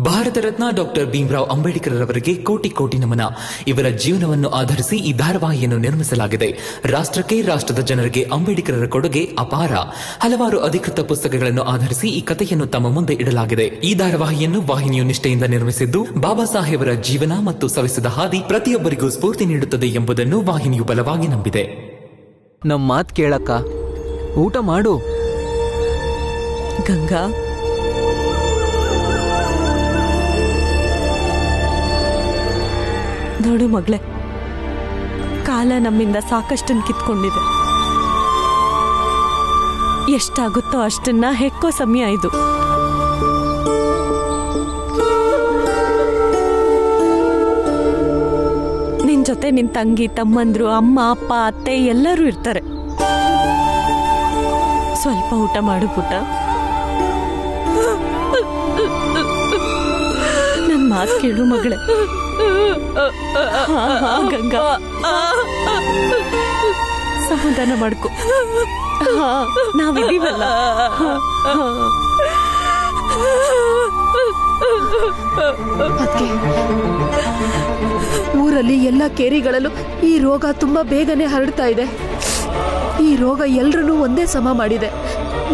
Bharat Ratna doctor Bhimrao Ambedkar ಅವರಿಗೆ ಕೋಟಿ ಕೋಟಿ ನಮನ. ಇವರ ಜೀವನವನ್ನು ಆಧರಿಸಿ ಈ ಧಾರಾವಾಹಿಯನ್ನು ನಿರ್ಮಿಸಲಾಗಿದೆ. ರಾಷ್ಟ್ರಕ್ಕೆ, ರಾಷ್ಟ್ರದ ಜನರಿಗೆ ಅಂಬೇಡ್ಕರರ ಕೊಡುಗೆ ಅಪಾರ. ಹಲವಾರು ಅಧಿಕೃತ ಪುಸ್ತಕಗಳನ್ನು ಆಧರಿಸಿ ಈ ಕಥೆಯನ್ನು ತಮ್ಮ ಮುಂದೆ ಇಡಲಾಗಿದೆ. ಈ ಧಾರಾವಾಹಿಯನ್ನು ವಾಹಿನಿಯು ನಿಷ್ಠೆಯಿಂದ ನಿರ್ಮಿಸಿದ್ದು, ಬಾಬಾ ಸಾಹೇಬರ ಜೀವನ ಮತ್ತು ಸವಿಸಿದ ಹಾದಿ ಪ್ರತಿಯೊಬ್ಬರಿಗೂ ಸ್ಫೂರ್ತಿ ನೀಡುತ್ತದೆ ಎಂಬುದನ್ನು ವಾಹಿನಿಯು ಬಲವಾಗಿ ನಂಬಿದೆ. ನಮ್ಮ ಮಾತು ಕೇಳಕ್ಕ, ಊಟ ಮಾಡು. ಗಂಗಾ, ನೋಡು ಮಗಳೇ, ಕಾಲ ನಮ್ಮಿಂದ ಸಾಕಷ್ಟನ್ನು ಕಿತ್ಕೊಂಡಿದೆ. ಎಷ್ಟಾಗುತ್ತೋ ಅಷ್ಟನ್ನ ಹೆಕ್ಕೋ ಸಮಯ ಇದು. ನಿನ್ ಜೊತೆ ನಿನ್ ತಂಗಿ, ತಮ್ಮಂದ್ರು, ಅಮ್ಮ, ಅಪ್ಪ, ಅತ್ತೆ ಎಲ್ಲರೂ ಇರ್ತಾರೆ. ಸ್ವಲ್ಪ ಊಟ ಮಾಡು ಪುಟ್ಟ. ನನ್ ಮಾತು ಕೇಳು ಮಗಳೇ. ಗಂಗಾ, ಸಮಾಧಾನ ಮಾಡ್ಕೊ. ನಾವಿದೀವಲ್ಲ. ಊರಲ್ಲಿ ಎಲ್ಲ ಕೇರಿಗಳಲ್ಲೂ ಈ ರೋಗ ತುಂಬಾ ಬೇಗನೆ ಹರಡ್ತಾ ಇದೆ. ಈ ರೋಗ ಎಲ್ರನ್ನೂ ಒಂದೇ ಸಮ ಮಾಡಿದೆ.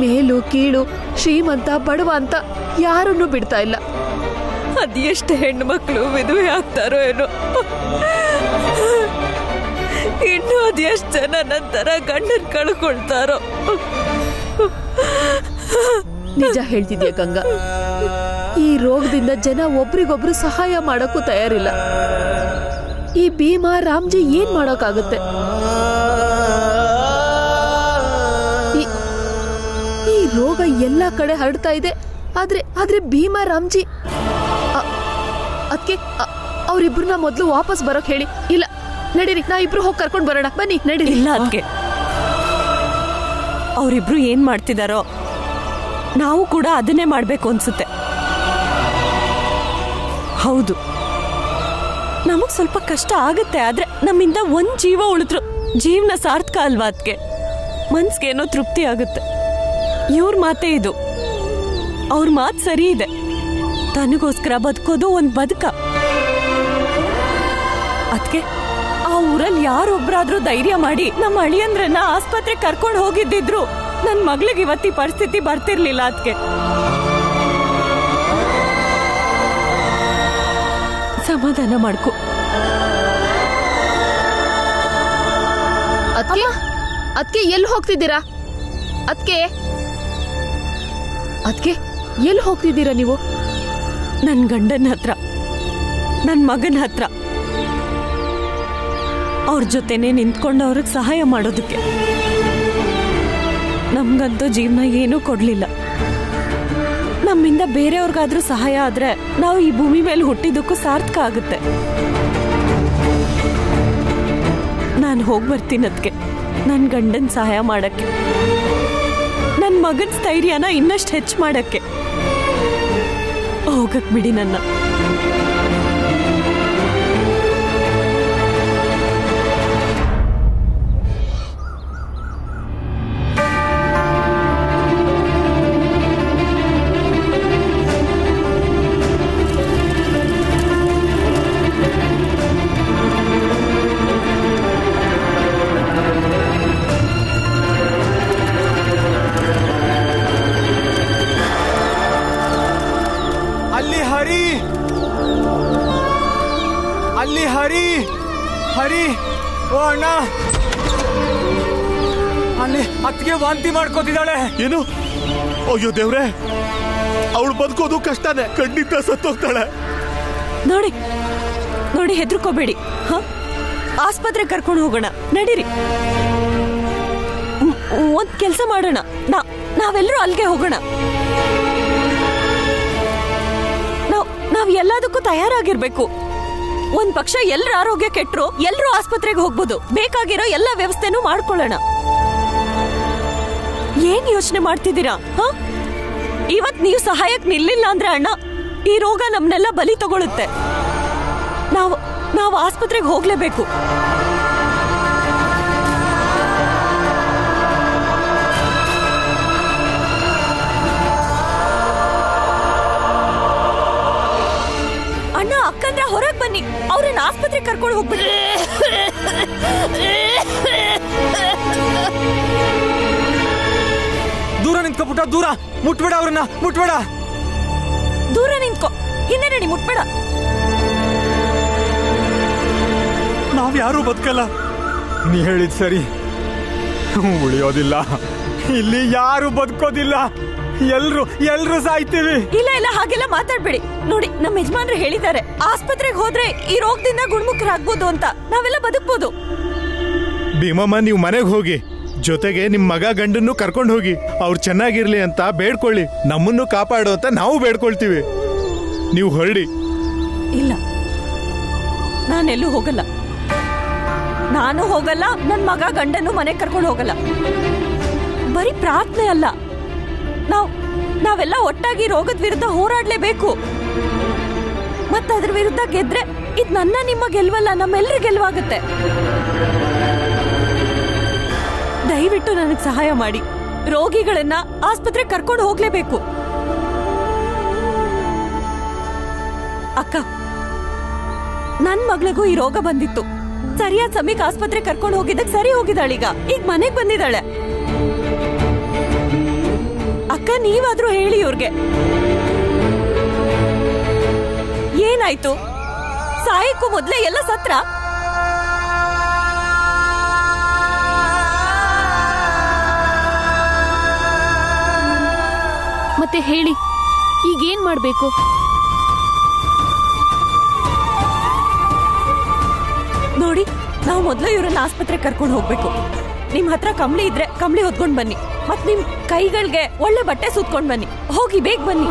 ಮೇಲು ಕೀಳು, ಶ್ರೀಮಂತ ಬಡವ ಅಂತ ಯಾರನ್ನೂ ಬಿಡ್ತಾ ಇಲ್ಲ. ಅದೆಷ್ಟು ಹೆಣ್ಣು ಮಕ್ಕಳು ವಿಧವೆ ಆಗ್ತಾರೋ ಏನೋ. ಇನ್ನು ಅದೆಷ್ಟು ಜನ ನಂತರ ಗಂಡನ್ ಕಳ್ಕೊಳ್ತಾರೋ. ನಿಜ ಹೇಳ್ತಿದ್ಯಾ ಗಂಗಾ. ಈ ರೋಗದಿಂದ ಜನ ಒಬ್ರಿಗೊಬ್ರು ಸಹಾಯ ಮಾಡಕ್ಕೂ ತಯಾರಿಲ್ಲ. ಈ ಭೀಮಾ, ರಾಮ್ಜಿ ಏನ್ ಮಾಡೋಕ್ಕಾಗತ್ತೆ? ಈ ರೋಗ ಎಲ್ಲಾ ಕಡೆ ಹರಡ್ತಾ ಇದೆ. ಆದ್ರೆ ಭೀಮಾ, ರಾಮ್ಜಿ ಅದಕ್ಕೆ ಅವ್ರಿಬ್ರನ್ನ ಮೊದ್ಲು ವಾಪಸ್ ಬರೋಕ್ ಹೇಳಿ. ಇಲ್ಲ, ನಡೀರಿ, ನಾ ಇಬ್ರು ಹೋಗಿ ಕರ್ಕೊಂಡ್ ಬರೋಣ. ಬನ್ನಿ, ನಡೀರಿ. ಇಲ್ಲ, ಅದಕ್ಕೆ ಅವರಿಬ್ರು ಏನ್ ಮಾಡ್ತಿದಾರೋ ನಾವು ಕೂಡ ಅದನ್ನೇ ಮಾಡ್ಬೇಕು ಅನ್ಸುತ್ತೆ. ಹೌದು, ನಮಗ್ ಸ್ವಲ್ಪ ಕಷ್ಟ ಆಗತ್ತೆ. ಆದ್ರೆ ನಮ್ಮಿಂದ ಒಂದ್ ಜೀವ ಉಳಿದ್ರು ಜೀವನ ಸಾರ್ಥಕ ಅಲ್ವಾ? ಅದಕ್ಕೆ ಮನ್ಸ್ಗೇನೋ ತೃಪ್ತಿ ಆಗುತ್ತೆ. ಇವ್ರ ಮಾತೇ ಇದು. ಅವ್ರ ಮಾತು ಸರಿ ಇದೆ. ತನಗೋಸ್ಕರ ಬದುಕೋದು ಒಂದ್ ಬದುಕ. ಅದಕ್ಕೆ ಆ ಊರಲ್ಲಿ ಯಾರೊಬ್ರಾದ್ರೂ ಧೈರ್ಯ ಮಾಡಿ ನಮ್ಮ ಅಳಿಯಂದ್ರನ್ನ ಆಸ್ಪತ್ರೆ ಕರ್ಕೊಂಡು ಹೋಗಿದ್ದಿದ್ರು ನನ್ ಮಗಳಿಗೆ ಇವತ್ತಿ ಪರಿಸ್ಥಿತಿ ಬರ್ತಿರ್ಲಿಲ್ಲ. ಅದಕ್ಕೆ ಸಮಾಧಾನ ಮಾಡ್ಕೊ. ಅದಕ್ಕೆ ಎಲ್ಲಿ ಹೋಗ್ತಿದ್ದೀರಾ? ಅದಕ್ಕೆ ಎಲ್ಲಿ ಹೋಗ್ತಿದ್ದೀರಾ ನೀವು? ನನ್ ಗಂಡನ ಹತ್ರ, ನನ್ ಮಗನ ಹತ್ರ. ಅವ್ರ ಜೊತೆನೆ ನಿಂತ್ಕೊಂಡು ಅವ್ರಿಗೆ ಸಹಾಯ ಮಾಡೋದಕ್ಕೆ. ನಮ್ಗಂತೂ ಜೀವನ ಏನೂ ಕೊಡ್ಲಿಲ್ಲ. ನಮ್ಮಿಂದ ಬೇರೆಯವ್ರಿಗಾದ್ರೂ ಸಹಾಯ ಆದ್ರೆ ನಾವು ಈ ಭೂಮಿ ಮೇಲೆ ಹುಟ್ಟಿದ್ದಕ್ಕೂ ಸಾರ್ಥಕ ಆಗುತ್ತೆ. ನಾನು ಹೋಗಿ ಬರ್ತೀನಿ. ಅದಕ್ಕೆ ನನ್ ಗಂಡನ್ ಸಹಾಯ ಮಾಡಕ್ಕೆ, ನನ್ ಮಗನ್ ಸ್ಥೈರ್ಯನ ಇನ್ನಷ್ಟು ಹೆಚ್ಚು ಮಾಡಕ್ಕೆ. ಹೋಗಕ್ ಬಿಡಿ ನನ್ನ. ಅಲ್ಲಿ ಹರಿ, ಹರಿ, ಓ ಅಣ್ಣ, ಅಲ್ಲಿ ಅತ್ತಿಗೆ ವಾಂತಿ ಮಾಡ್ಕೋತಿದ್ದಾಳೆ. ಏನು? ಅಯ್ಯೋ ದೇವ್ರೆ, ಅವಳು ಬದುಕೋದು ಕಷ್ಟನೇ. ಖಂಡಿತ ಸತ್ತೋಗ್ತಾಳೆ. ನೋಡಿ ನೋಡಿ, ಹೆದರ್ಕೋಬೇಡಿ. ಆಸ್ಪತ್ರೆ ಕರ್ಕೊಂಡು ಹೋಗೋಣ, ನಡೀರಿ. ಒಂದ್ ಕೆಲ್ಸ ಮಾಡೋಣ, ನಾವೆಲ್ಲರೂ ಅಲ್ಲಿಗೆ ಹೋಗೋಣ. ನಾವ್ ಎಲ್ಲದಕ್ಕೂ ತಯಾರಾಗಿರ್ಬೇಕು. ಒಂದ್ ಪಕ್ಷ ಎಲ್ಲರ ಆರೋಗ್ಯ ಕೆಟ್ಟರು ಎಲ್ಲರೂ ಆಸ್ಪತ್ರೆಗೆ ಹೋಗ್ಬೋದು. ಬೇಕಾಗಿರೋ ಎಲ್ಲ ವ್ಯವಸ್ಥೆನೂ ಮಾಡ್ಕೊಳ್ಳೋಣ. ಏನ್ ಯೋಚನೆ ಮಾಡ್ತಿದ್ದೀರಾ? ಇವತ್ ನೀವು ಸಹಾಯಕ್ ನಿಲ್ಲಿಲ್ಲ ಅಂದ್ರೆ ಅಣ್ಣ, ಈ ರೋಗ ನಮ್ನೆಲ್ಲ ಬಲಿ ತಗೊಳುತ್ತೆ. ನಾವು ಆಸ್ಪತ್ರೆಗೆ ಹೋಗ್ಲೇಬೇಕು. ಇಲ್ಲಾಂದ್ರೆ ಹೊರಗ್ ಬನ್ನಿ, ಅವ್ರನ್ನ ಆಸ್ಪತ್ರೆಗೆ ಕರ್ಕೊಂಡು ಹೋಗ್ಬಿಡಿ. ದೂರ ನಿಂತ್ಕೊ ಪುಟ್ಟ, ದೂರ ಮುಟ್ಬೇಡ, ಅವ್ರನ್ನ ಮುಟ್ಬೇಡ. ದೂರ ನಿಂತ್ಕೋ, ಹಿಂದೆ ನಡಿ, ಮುಟ್ಬೇಡ. ನಾವ್ಯಾರೂ ಬದುಕಲ್ಲ. ನೀ ಹೇಳಿದ್ ಸರಿ, ಉಳಿಯೋದಿಲ್ಲ. ಇಲ್ಲಿ ಯಾರು ಬದುಕೋದಿಲ್ಲ, ಎಲ್ರು ಸಾಯ್ತೀವಿ. ಇಲ್ಲ ಇಲ್ಲ, ಹಾಗೆಲ್ಲ ಮಾತಾಡ್ಬೇಡಿ. ನೋಡಿ, ನಮ್ಮ ಯಜಮಾನ್ರು ಹೇಳಿದ್ದಾರೆ, ಆಸ್ಪತ್ರೆಗೆ ಹೋದ್ರೆ ಈ ರೋಗದಿಂದ ಗುಣಮುಖರಾಗ್ಬೋದು ಅಂತ, ನಾವೆಲ್ಲ ಬದುಕ್ಬೋದು. ಭೀಮಮ್ಮ, ನೀವು ಮನೆಗೆ ಹೋಗಿ, ಜೊತೆಗೆ ನಿಮ್ ಮಗ ಗಂಡನ್ನು ಕರ್ಕೊಂಡು ಹೋಗಿ. ಅವ್ರು ಚೆನ್ನಾಗಿರ್ಲಿ ಅಂತ ಬೇಡ್ಕೊಳ್ಳಿ. ನಮ್ಮನ್ನು ಕಾಪಾಡು ಅಂತ ನಾವು ಬೇಡ್ಕೊಳ್ತೀವಿ. ನೀವು ಹೊರಡಿ. ಇಲ್ಲ, ನಾನೆಲ್ಲೂ ಹೋಗಲ್ಲ. ನಾನು ಹೋಗಲ್ಲ, ನನ್ ಮಗ ಗಂಡನ್ನು ಮನೆಗೆ ಕರ್ಕೊಂಡು ಹೋಗಲ್ಲ. ಬರೀ ಪ್ರಾರ್ಥನೆ ಅಲ್ಲ, ನಾವೆಲ್ಲ ಒಟ್ಟಾಗಿ ರೋಗದ ವಿರುದ್ಧ ಹೋರಾಡ್ಲೇಬೇಕು. ಮತ್ತದ್ರ ವಿರುದ್ಧ ಗೆದ್ರೆ ಇದ್ ನನ್ನ ನಿಮ್ಮ ಗೆಲ್ವಲ್ಲ, ನಮ್ಮೆಲ್ಲರ ಗೆಲ್ವಾಗುತ್ತೆ. ದಯವಿಟ್ಟು ನನಗೆ ಸಹಾಯ ಮಾಡಿ. ರೋಗಿಗಳನ್ನ ಆಸ್ಪತ್ರೆಗೆ ಕರ್ಕೊಂಡು ಹೋಗ್ಲೇಬೇಕು. ಅಕ್ಕ, ನನ್ ಮಗಳಿಗೂ ಈ ರೋಗ ಬಂದಿತ್ತು. ಸರಿಯಾದ ಸಮಯಕ್ಕೆ ಆಸ್ಪತ್ರೆ ಕರ್ಕೊಂಡು ಹೋಗಿದ್ದಕ್ಕೆ ಸರಿ ಹೋಗಿದ್ದಾಳೀಗ. ಈಗ ಮನೆಗ್ ಬಂದಿದ್ದಾಳೆ. ಅಕ್ಕ, ನೀವಾದ್ರೂ ಹೇಳಿ ಇವ್ರಿಗೆ. ಏನಾಯ್ತು? ಸಾಯಕ್ಕೂ ಮೊದ್ಲೇ ಎಲ್ಲ ಸತ್ರ? ಮತ್ತೆ ಹೇಳಿ, ಈಗೇನ್ ಮಾಡ್ಬೇಕು? ನೋಡಿ, ನಾವು ಮೊದ್ಲು ಇವ್ರನ್ನ ಆಸ್ಪತ್ರೆಗೆ ಕರ್ಕೊಂಡು ಹೋಗ್ಬೇಕು. ನಿಮ್ ಹತ್ರ ಕಂಬಳಿ ಇದ್ರೆ ಕಂಬಳಿ ಹೊತ್ಕೊಂಡ್ ಬನ್ನಿ. ಮತ್ ನಿಮ್ ಕೈಗಳಿಗೆ ಒಳ್ಳೆ ಬಟ್ಟೆ ಸುತ್ಕೊಂಡ್ ಬನ್ನಿ. ಹೋಗಿ, ಬೇಗ ಬನ್ನಿ.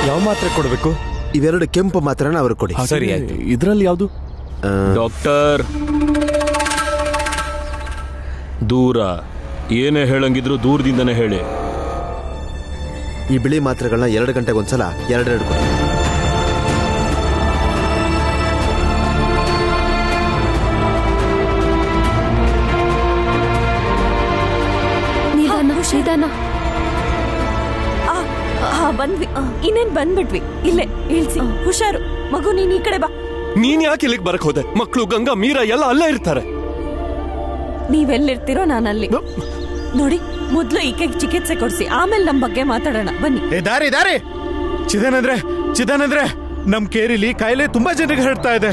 ಯಾವ ಮಾತ್ರೆ ಕೊಡಬೇಕು? ಇವೆರಡು ಕೆಂಪು ಮಾತ್ರನ ಅವ್ರು ಕೊಡಿ. ಸರಿ ಆಯ್ತು. ಇದರಲ್ಲಿ ಯಾವುದು? ಡಾಕ್ಟರ್, ದೂರ ಏನೇ ಹೇಳಂಗಿದ್ರು ದೂರದಿಂದನೇ ಹೇಳಿ. ಈ ಬಿಳಿ ಮಾತ್ರೆಗಳನ್ನ 2 ಗಂಟೆಗೆ ಒಂದ್ಸಲ 2 ಕೊಡಿ. ನಿಧಾನ. ಬಂದ್ವಿ, ಇನ್ನೇನ್ ಬಂದ್ಬಿಟ್ವಿ. ಇಲ್ಲೇ ಇಳ್ಸಿ. ಹುಷಾರು ಮಗು, ನೀನ್ ಈ ಕಡೆ ಬಾ. ನೀನ್ ಯಾಕೆ ಇಲ್ಲಿಗೆ ಬರಕ್ ಹೋದೆ? ಮಕ್ಕಳು, ಗಂಗಾ, ಮೀರಾ ಎಲ್ಲ ಅಲ್ಲೇ ಇರ್ತಾರೆ. ನೀವೆಲ್ಲಿರ್ತೀರೋ ನಾನಲ್ಲಿ. ನೋಡಿ, ಮೊದ್ಲು ಈಕೆಗೆ ಚಿಕಿತ್ಸೆ ಕೊಡ್ಸಿ, ಆಮೇಲೆ ನಮ್ ಬಗ್ಗೆ ಮಾತಾಡೋಣ. ಬನ್ನಿ. ದಾರಿ ಚಿದಾನಂದ್ರೆ, ನಮ್ ಕೇರಿಲಿ ಕಾಯಿಲೆ ತುಂಬಾ ಜನರಿಗೆ ಹರಡ್ತಾ ಇದೆ.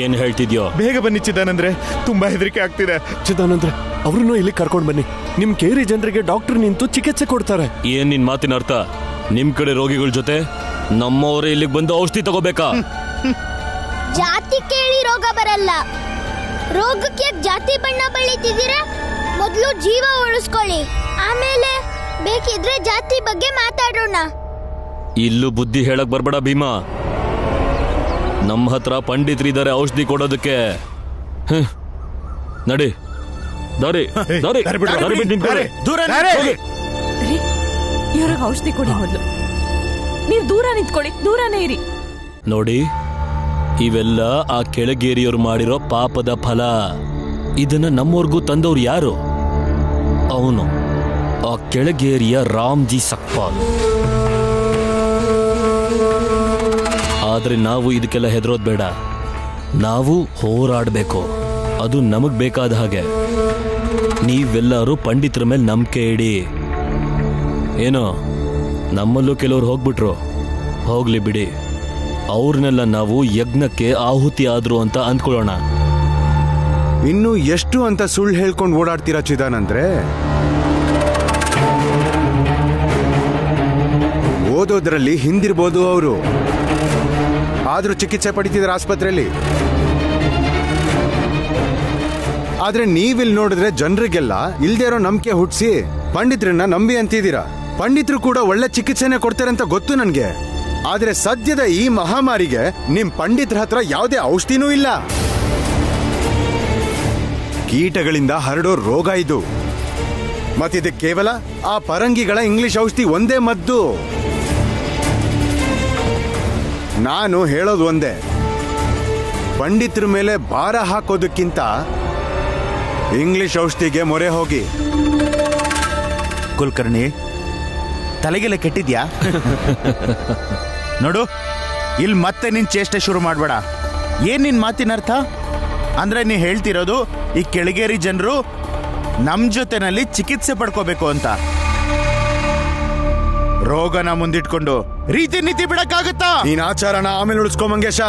ಏನ್ ಹೇಳ್ತಿದ್ಯೋ? ಬೇಗ ಬನ್ನಿ ಚಿದಾನಂದ್ರೆ, ತುಂಬಾ ಹೆದರಿಕೆ ಆಗ್ತಿದೆ. ಚಿದಾನಂದ್ರೆ, ಅವ್ರನ್ನು ಇಲ್ಲಿ ಕರ್ಕೊಂಡ್ ಬನ್ನಿ. ನಿಮ್ ಕೇರಿ ಜನರಿಗೆ ಡಾಕ್ಟರ್ ನಿಂತು ಚಿಕಿತ್ಸೆ ಕೊಡ್ತಾರೆ. ಏನ್ ನಿನ್ ಮಾತಿನ ಅರ್ಥ? ನಿಮ್ ಕಡೆ ರೋಗಿಗಳ ಜೊತೆ ನಮ್ಮವರೇ ಇಲ್ಲಿಗೆ ಬಂದು ಔಷಧಿ ತಗೋಬೇಕಾ? ಜಾತಿ ಕೇಳಿ ರೋಗ ಬರಲ್ಲ. ರೋಗಕ್ಕೆ ಜಾತಿ ಬಣ್ಣ ಬಳಿತಿದ್ದೀರಾ? ಮೊದಲು ಜೀವ ಉಳಿಸ್ಕೊಳ್ಳಿ, ಆಮೇಲೆ ಬೇಕಿದ್ರೆ ಜಾತಿ ಬಗ್ಗೆ ಮಾತಾಡೋಣ. ಇಲ್ಲೂ ಬುದ್ಧಿ ಹೇಳಕ್ ಬರ್ಬೇಡ ಭೀಮಾ. ನಮ್ಮ ಹತ್ರ ಪಂಡಿತರಿದ್ದಾರೆ ಔಷಧಿ ಕೊಡೋದಕ್ಕೆ. ನಡಿ, ದಾರಿ ಬಿಟ್ಟು ನಿಂತ್ಕೊಳ್ಳಿ. ಇವ್ರಿಗೆ ಔಷಧಿ ಕೊಡಿ ಮೊದ್ಲು. ನೀವ್ ದೂರ ನಿಂತ್ಕೊಳ್ಳಿ, ದೂರನೇ ಇರಿ. ನೋಡಿ, ಇವೆಲ್ಲ ಆ ಕೆಳಗೇರಿಯವರು ಮಾಡಿರೋ ಪಾಪದ ಫಲ. ಇದನ್ನ ನಮ್ಮವ್ರಿಗೂ ತಂದವ್ರು ಯಾರು? ಅವನು ಆ ಕೆಳಗೇರಿಯ ರಾಮ್ಜಿ ಸಕ್ಪಾಲ್. ಆದ್ರೆ ನಾವು ಇದಕ್ಕೆಲ್ಲ ಹೆದರೋದ್ ಬೇಡ. ನಾವು ಹೋರಾಡ್ಬೇಕು, ಅದು ನಮಗ್ ಬೇಕಾದ ಹಾಗೆ. ನೀವೆಲ್ಲರೂ ಪಂಡಿತರ ಮೇಲೆ ನಂಬಿಕೆ ಇಡಿ. ಏನೋ, ನಮ್ಮಲ್ಲೂ ಕೆಲವ್ರು ಹೋಗ್ಬಿಟ್ರು, ಹೋಗ್ಲಿ ಬಿಡಿ. ಅವ್ರನ್ನೆಲ್ಲ ನಾವು ಯಜ್ಞಕ್ಕೆ ಆಹುತಿ ಆದ್ರು ಅಂತ ಅಂದ್ಕೊಳ್ಳೋಣ. ಇನ್ನು ಎಷ್ಟು ಅಂತ ಸುಳ್ಳು ಹೇಳ್ಕೊಂಡು ಓಡಾಡ್ತೀರಾ ಚಿದಾನಂದ್ರೆ? ಓದೋದ್ರಲ್ಲಿ ಹಿಂದಿರ್ಬೋದು ಅವರು, ಆದ್ರೂ ಚಿಕಿತ್ಸೆ ಪಡಿತಿದ್ದಾರೆ ಆಸ್ಪತ್ರೆಯಲ್ಲಿ. ಆದ್ರೆ ನೀವಿಲ್ಲಿ ನೋಡಿದ್ರೆ ಜನರಿಗೆಲ್ಲ ಇಲ್ದೇ ಇರೋ ನಂಬಿಕೆ ಹುಟ್ಟಿಸಿ ಪಂಡಿತರನ್ನ ನಂಬಿ ಅಂತಿದ್ದೀರಾ. ಪಂಡಿತರು ಕೂಡ ಒಳ್ಳೆ ಚಿಕಿತ್ಸೆನೆ ಕೊಡ್ತಾರೆ ಅಂತ ಗೊತ್ತು ನನ್ಗೆ. ಆದ್ರೆ ಸದ್ಯದ ಈ ಮಹಾಮಾರಿಗೆ ನಿಮ್ ಪಂಡಿತರ ಹತ್ರ ಯಾವುದೇ ಔಷಧಿನೂ ಇಲ್ಲ. ಕೀಟಗಳಿಂದ ಹರಡೋ ರೋಗ ಇದು. ಮತ್ತಿದು ಕೇವಲ ಆ ಪರಂಗಿಗಳ ಇಂಗ್ಲಿಷ್ ಔಷಧಿ ಒಂದೇ ಮದ್ದು. ನಾನು ಹೇಳೋದು ಒಂದೇ, ಪಂಡಿತರ ಮೇಲೆ ಭಾರ ಹಾಕೋದಕ್ಕಿಂತ ಇಂಗ್ಲಿಷ್ ಔಷಧಿಗೆ ಮೊರೆ ಹೋಗಿ. ಕುಲಕರ್ಣಿ, ತಲೆಗೆಲ್ಲ ಕೆಟ್ಟಿದ್ಯಾ? ನೋಡು, ಇಲ್ಲಿ ಮತ್ತೆ ನಿನ್ ಚೇಷ್ಟೆ ಶುರು ಮಾಡ್ಬೇಡ. ಏನ್ ನಿನ್ ಮಾತಿನ ಅರ್ಥ? ಅಂದ್ರೆ ನೀ ಹೇಳ್ತಿರೋದು ಈ ಕೆಳಗೇರಿ ಜನರು ನಮ್ ಜೊತೆನಲ್ಲಿ ಚಿಕಿತ್ಸೆ ಪಡ್ಕೋಬೇಕು ಅಂತ. ರೋಗನ ಮುಂದಿಟ್ಕೊಂಡು ರೀತಿ ನೀತಿ ಬಿಡಕ್ಕಾಗತ್ತಾ? ನೀನ್ ಆಚಾರನ ಆಮೇಲೆ ಉಳಿಸ್ಕೊ ಮಂಗೇಶ,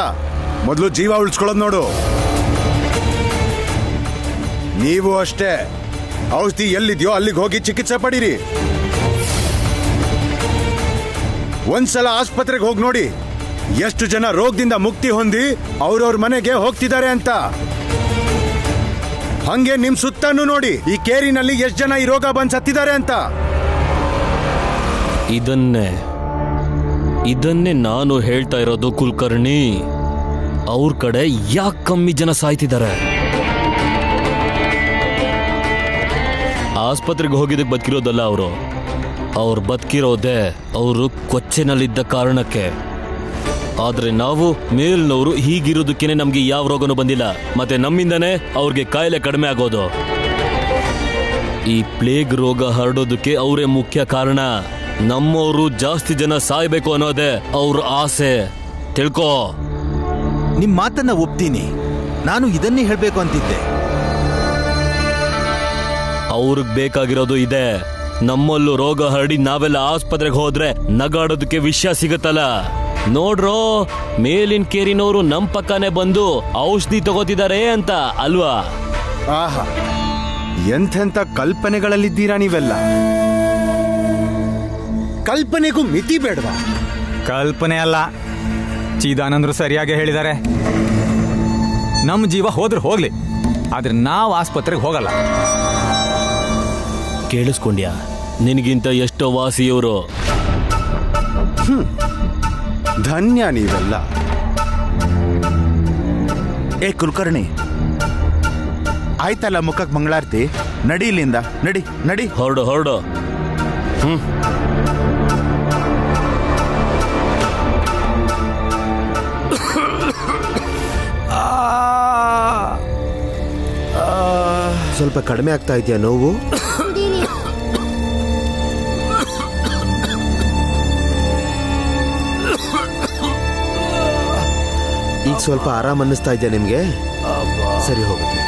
ಮೊದಲು ಜೀವ ಉಳಿಸ್ಕೊಳ್ಳೋದು ನೋಡು. ನೀವು ಅಷ್ಟೇ, ಔಷಧಿ ಎಲ್ಲಿದ್ಯೋ ಅಲ್ಲಿಗೆ ಹೋಗಿ ಚಿಕಿತ್ಸೆ ಪಡೀರಿ. ಒಂದ್ಸಲ ಆಸ್ಪತ್ರೆಗೆ ಹೋಗಿ ನೋಡಿ ಎಷ್ಟು ಜನ ರೋಗದಿಂದ ಮುಕ್ತಿ ಹೊಂದಿ ಅವ್ರವ್ರ ಮನೆಗೆ ಹೋಗ್ತಿದ್ದಾರೆ ಅಂತ. ಹಂಗೆ ನಿಮ್ ಸುತ್ತನೂ ನೋಡಿ ಈ ಕೇರಿನಲ್ಲಿ ಎಷ್ಟು ಜನ ಈ ರೋಗ ಬಂದ್ ಸತ್ತಿದ್ದಾರೆ ಅಂತ. ಇದನ್ನೇ ನಾನು ಹೇಳ್ತಾ ಇರೋದು ಕುಲಕರ್ಣಿ. ಅವ್ರ ಕಡೆ ಯಾಕೆ ಕಮ್ಮಿ ಜನ ಸಾಯ್ತಿದ್ದಾರೆ? ಆಸ್ಪತ್ರೆಗೆ ಹೋಗಿದ್ದಕ್ಕೆ ಬದುಕಿರೋದಲ್ಲ ಅವ್ರು ಬದುಕಿರೋದೇ ಅವರು ಕೊಚ್ಚೆನಲ್ಲಿದ್ದ ಕಾರಣಕ್ಕೆ. ಆದ್ರೆ ನಾವು ಮೇಲ್ನವರು ಹೀಗಿರೋದಕ್ಕೇನೆ ನಮ್ಗೆ ಯಾವ ರೋಗನೂ ಬಂದಿಲ್ಲ, ಮತ್ತೆ ನಮ್ಮಿಂದನೇ ಅವ್ರಿಗೆ ಕಾಯಿಲೆ ಕಡಿಮೆ ಆಗೋದು. ಈ ಪ್ಲೇಗ್ ರೋಗ ಹರಡೋದಕ್ಕೆ ಅವರೇ ಮುಖ್ಯ ಕಾರಣ. ನಮ್ಮವರು ಜಾಸ್ತಿ ಜನ ಸಾಯ್ಬೇಕು ಅನ್ನೋದೇ ಅವ್ರ ಆಸೆ, ತಿಳ್ಕೋ. ನಿಮ್ ಮಾತನ್ನ ಒಪ್ತೀನಿ, ನಾನು ಇದನ್ನೇ ಹೇಳ್ಬೇಕು ಅಂತಿದ್ದೆ. ಅವ್ರಿಗೆ ಬೇಕಾಗಿರೋದು ಇದೆ. ನಮ್ಮಲ್ಲೂ ರೋಗ ಹರಡಿ ನಾವೆಲ್ಲ ಆಸ್ಪತ್ರೆಗೆ ಹೋದ್ರೆ ನಗಾಡೋದಕ್ಕೆ ವಿಷಯ ಸಿಗತ್ತಲ್ಲ. ನೋಡ್ರೋ, ಮೇಲಿನ ಕೇರಿನವರು ನಮ್ ಪಕ್ಕನೆ ಬಂದು ಔಷಧಿ ತಗೋತಿದ್ದಾರೆ ಅಂತ ಅಲ್ವಾ? ಆಹಾ, ಎಂಥೆಂಥ ಕಲ್ಪನೆಗಳಲ್ಲಿದ್ದೀರಾ ನೀವೆಲ್ಲ. ಕಲ್ಪನೆಗೂ ಮಿತಿ ಬೇಡವಾ? ಕಲ್ಪನೆ ಅಲ್ಲ, ಚಿದಾನಂದ್ರು ಸರಿಯಾಗಿ ಹೇಳಿದ್ದಾರೆ. ನಮ್ಮ ಜೀವ ಹೋದ್ರೆ ಹೋಗ್ಲಿ, ಆದ್ರೆ ನಾವು ಆಸ್ಪತ್ರೆಗೆ ಹೋಗಲ್ಲ. ಕೇಳಿಸ್ಕೊಂಡ್ಯಾ? ನಿನಗಿಂತ ಎಷ್ಟೋ ವಾಸಿಯವರು. ಧನ್ಯ ನೀವೆಲ್ಲ. ಏ ಕುಲಕರ್ಣಿ, ಆಯ್ತಲ್ಲ ಮುಖಕ್ಕೆ ಮಂಗಳಾರತಿ, ನಡಿ ಇಲ್ಲಿಂದ, ನಡಿ ನಡಿ. ಹೊರಡು. ಸ್ವಲ್ಪ ಕಡಿಮೆ ಆಗ್ತಾ ಇದೆಯಾ ನೋವು? ಈಗ ಸ್ವಲ್ಪ ಆರಾಮ್ ಅನ್ನಿಸ್ತಾ ಇದೆಯಾ ನಿಮ್ಗೆ? ಸರಿ, ಹೋಗುತ್ತೆ.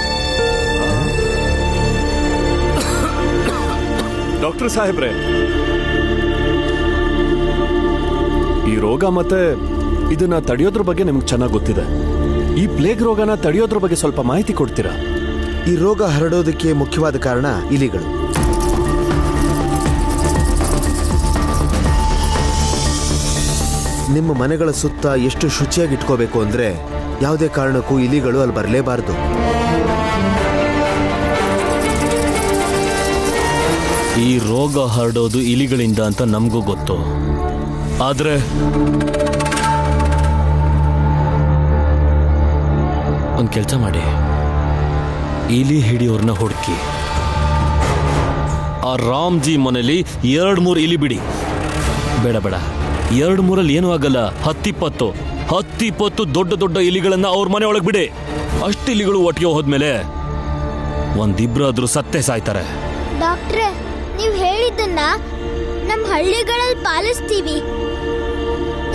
ಡಾಕ್ಟರ್ ಸಾಹೇಬ್ರೆ, ಈ ರೋಗ ಮತ್ತೆ ಇದನ್ನ ತಡೆಯೋದ್ರ ಬಗ್ಗೆ ನಿಮ್ಗೆ ಚೆನ್ನಾಗಿ ಗೊತ್ತಿದೆ. ಈ ಪ್ಲೇಗ್ ರೋಗನ ತಡೆಯೋದ್ರ ಬಗ್ಗೆ ಸ್ವಲ್ಪ ಮಾಹಿತಿ ಕೊಡ್ತೀರಾ? ಈ ರೋಗ ಹರಡೋದಕ್ಕೆ ಮುಖ್ಯವಾದ ಕಾರಣ ಇಲಿಗಳು. ನಿಮ್ಮ ಮನೆಗಳ ಸುತ್ತ ಎಷ್ಟು ಶುಚಿಯಾಗಿ ಇಟ್ಕೋಬೇಕು ಅಂದ್ರೆ ಯಾವುದೇ ಕಾರಣಕ್ಕೂ ಇಲಿಗಳು ಅಲ್ಲಿ ಬರಲೇಬಾರದು. ಈ ರೋಗ ಹರಡೋದು ಇಲಿಗಳಿಂದ ಅಂತ ನಮಗೂ ಗೊತ್ತು. ಆದ್ರೆ ಒಂದು ಕೆಲಸ ಮಾಡಿ, ಇಲಿ ಹಿಡಿಯೋರ್ನ ಹುಡುಕಿ ಆ ರಾಮ್ಜಿ ಮನೇಲಿ 2-3 ಇಲಿ ಬಿಡಿ. ಬೇಡ 2-3 ಏನೂ ಆಗಲ್ಲ. 10-20 ದೊಡ್ಡ ಇಲಿಗಳನ್ನ ಅವ್ರ ಮನೆ ಒಳಗೆ ಬಿಡಿ. ಅಷ್ಟು ಇಲಿಗಳು ಒಟ್ಟಿಗೆ ಹೋದ್ಮೇಲೆ ಒಂದಿಬ್ರಾದ್ರೂ ಸತ್ತೇ ಸಾಯ್ತಾರೆ. ಡಾಕ್ಟ್ರೆ, ನೀವು ಹೇಳಿದ್ದನ್ನ ನಮ್ಮ ಹಳ್ಳಿಗಳಲ್ಲಿ ಪಾಲಿಸ್ತೀವಿ.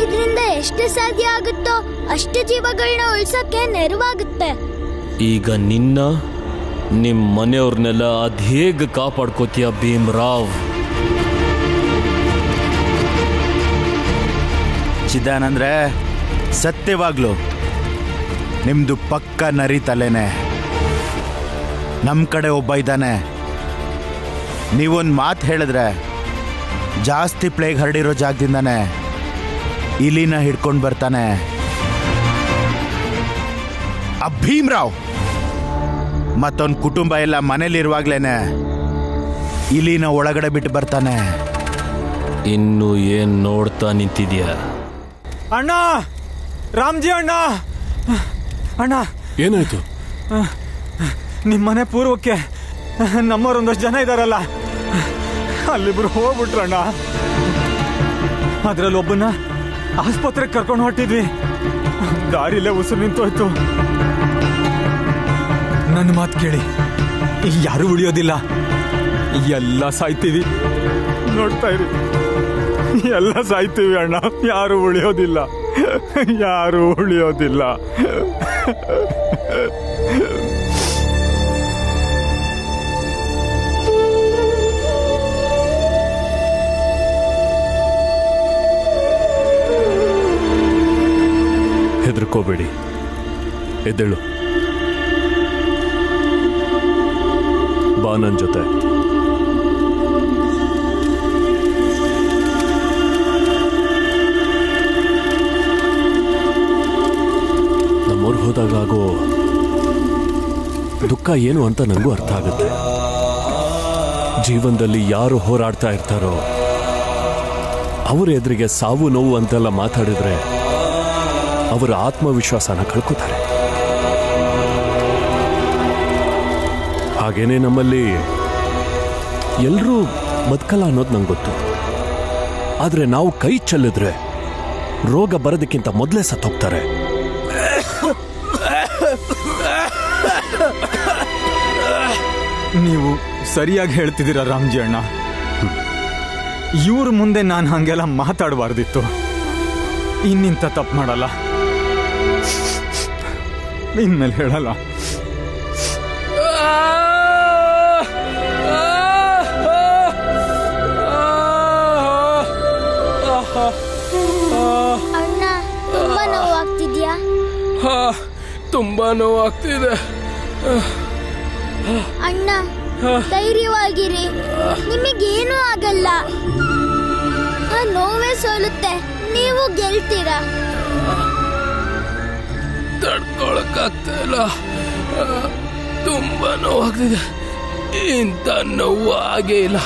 ಇದರಿಂದ ಎಷ್ಟು ಸಾಧ್ಯ ಆಗುತ್ತೋ ಅಷ್ಟು ಜೀವಗಳನ್ನ ಉಳಿಸಕ್ಕೆ ನೆರವಾಗುತ್ತೆ. ಈಗ ನಿಮ್ಮ ಮನೆಯವ್ರನ್ನೆಲ್ಲ ಅದೇಗ ಕಾಪಾಡ್ಕೋತೀಯ ಭೀಮ್ರಾವ್? ಚಿದಾನಂದ್ರೆ, ಸತ್ಯವಾಗ್ಲು ನಿಮ್ದು ಪಕ್ಕ ನರಿ ತಲೆನೆ. ನಮ್ ಕಡೆ ಒಬ್ಬ ಇದ್ದಾನೆ, ನೀವೊಂದು ಮಾತು ಹೇಳಿದ್ರೆ ಜಾಸ್ತಿ ಪ್ಲೇಗ್ ಹರಡಿರೋ ಜಾಗದಿಂದಾನೆ ಇಲಿನ ಹಿಡ್ಕೊಂಡು ಬರ್ತಾನೆ. ಆ ಭೀಮ್ರಾವ್ ಮತ್ತೊಂದು ಕುಟುಂಬ ಎಲ್ಲ ಮನೇಲಿರುವಾಗ್ಲೇನೆ ಇಲಿನ ಒಳಗಡೆ ಬಿಟ್ಟು ಬರ್ತಾನೆ. ಇನ್ನು ಏನ್ ನೋಡ್ತಾ ನಿಂತಿದ್ಯಾ? ಅಣ್ಣ, ರಾಮ್ಜಿ ಅಣ್ಣ, ಅಣ್ಣ ಏನಾಯ್ತು? ನಿಮ್ಮನೆ ಪೂರ್ವಕ್ಕೆ ನಮ್ಮವರೊಂದಷ್ಟು ಜನ ಇದಾರಲ್ಲ, ಅಲ್ಲಿಬ್ರು ಹೋಗ್ಬಿಟ್ರಣ್ಣ. ಅದ್ರಲ್ಲಿ ಒಬ್ಬನ ಆಸ್ಪತ್ರೆಗೆ ಕರ್ಕೊಂಡು ಹೊಟ್ಟಿದ್ವಿ. ದಾರಿಲೇ ಉಸಿರು ನಿಂತೋಯ್ತು. ನನ್ನ ಮಾತು ಕೇಳಿ, ಯಾರು ಉಳಿಯೋದಿಲ್ಲ, ಎಲ್ಲ ಸಾಯ್ತೀವಿ. ನೋಡ್ತಾ ಇರಿ, ಎಲ್ಲ ಸಾಯ್ತೀವಿ ಅಣ್ಣ, ಯಾರು ಉಳಿಯೋದಿಲ್ಲ, ಯಾರು ಉಳಿಯೋದಿಲ್ಲ. ಹೆದರ್ಕೋಬೇಡಿ, ಎದ್ದೇಳು, ಬಾ ನನ್ನ ಜೊತೆ. ನಮ್ಮೂರ್ಗೆ ಹೋದಾಗ ಆಗೋ ದುಃಖ ಏನು ಅಂತ ನನಗೂ ಅರ್ಥ ಆಗುತ್ತೆ. ಜೀವನದಲ್ಲಿ ಯಾರು ಹೋರಾಡ್ತಾ ಇರ್ತಾರೋ ಅವ್ರ ಎದುರಿಗೆ ಸಾವು ನೋವು ಅಂತೆಲ್ಲ ಮಾತಾಡಿದ್ರೆ ಅವರ ಆತ್ಮವಿಶ್ವಾಸನ ಕಳ್ಕೋತಾರೆ. ಹಾಗೇನೆ ನಮ್ಮಲ್ಲಿ ಎಲ್ಲರೂ ಬದುಕಲ್ಲ ಅನ್ನೋದು ನಂಗೆ ಗೊತ್ತು. ಆದರೆ ನಾವು ಕೈ ಚೆಲ್ಲಿದ್ರೆ ರೋಗ ಬರೋದಕ್ಕಿಂತ ಮೊದಲೇ ಸತ್ತೋಗ್ತಾರೆ. ನೀವು ಸರಿಯಾಗಿ ಹೇಳ್ತಿದ್ದೀರಾ ರಾಮ್ಜಿ ಅಣ್ಣ. ಇವ್ರ ಮುಂದೆ ನಾನು ಹಂಗೆಲ್ಲ ಮಾತಾಡಬಾರ್ದಿತ್ತು. ಇನ್ನಿಂತ ತಪ್ಪು ಮಾಡಲ್ಲ, ಇನ್ಮೇಲೆ ಹೇಳಲ್ಲ. ಅಣ್ಣ, ತುಂಬಾ ನೋವಾಗ್ತಿದ್ಯಾ? ತುಂಬಾ ನೋವಾಗ್ತಿದೆ ಅಣ್ಣ. ಧೈರ್ಯವಾಗಿರಿ, ನಿಮಗೇನೂ ಆಗಲ್ಲ. ಆ ನೋವೇ ಸೋಲುತ್ತೆ, ನೀವು ಗೆಲ್ತೀರಾ. ತಡ್ಕೊಳಕ್ಕಾಗ್ತಾ ಇಲ್ಲ, ತುಂಬಾ ನೋವಾಗ್ತಿದೆ. ಇಂಥ ನೋವು ಆಗೇ ಇಲ್ಲ.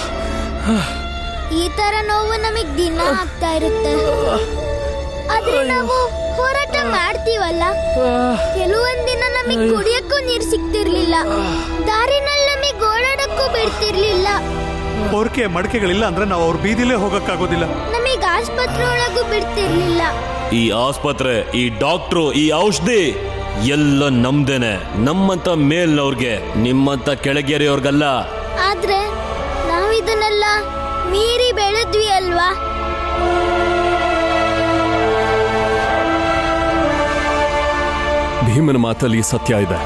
ಈ ತರ ನೋವು ನಮಗ್ ದಿನ ಆಗ್ತಾ ಇರುತ್ತೆ. ಆದ್ರೆ ನಾವು ಹೋರಾಟ ಮಾಡ್ತೀವಲ್ಲ. ಕೆಲವೊಂದಿನ ನಮಗ್ ಕುಡಿಯಕ್ಕೂ ನೀರು ಸಿಗ್ತಿರ್ಲಿಲ್ಲ, ದಾರಿನಲ್ಲಿ ನಮಗ್ ಓಡಾಡಕ್ಕೂ ಬಿಡ್ತಿರ್ಲಿಲ್ಲ. ಪೊರ್ಕೆ ಮಡಕೆಗಳಿಲ್ಲ ಅಂದ್ರೆ ನಾವು ಅವ್ರ ಬೀದಿಲೇ ಹೋಗಕ್ಕಾಗೋದಿಲ್ಲ. ನಮಗ್ ಆಸ್ಪತ್ರೆ ಒಳಗೂ ಬಿಡ್ತಿರ್ಲಿಲ್ಲ. ಈ ಆಸ್ಪತ್ರೆ, ಈ ಡಾಕ್ಟ್ರು, ಈ ಔಷಧಿ ಎಲ್ಲ ನಮ್ದೇನೆ. ನಮ್ಮಂತ ಮೇಲ್ನವ್ರಿಗೆ, ನಿಮ್ಮಂತ ಕೆಳಗೇರಿಯವ್ರಿಗಲ್ಲ. ಆದ್ರೆ ನಾವಿದನ್ನೆಲ್ಲ ಮೀರಿ ಬೆಳೆದ್ವಿ ಅಲ್ವಾ? ಭೀಮನ ಮಾತಲ್ಲಿ ಸತ್ಯ ಇದೆ.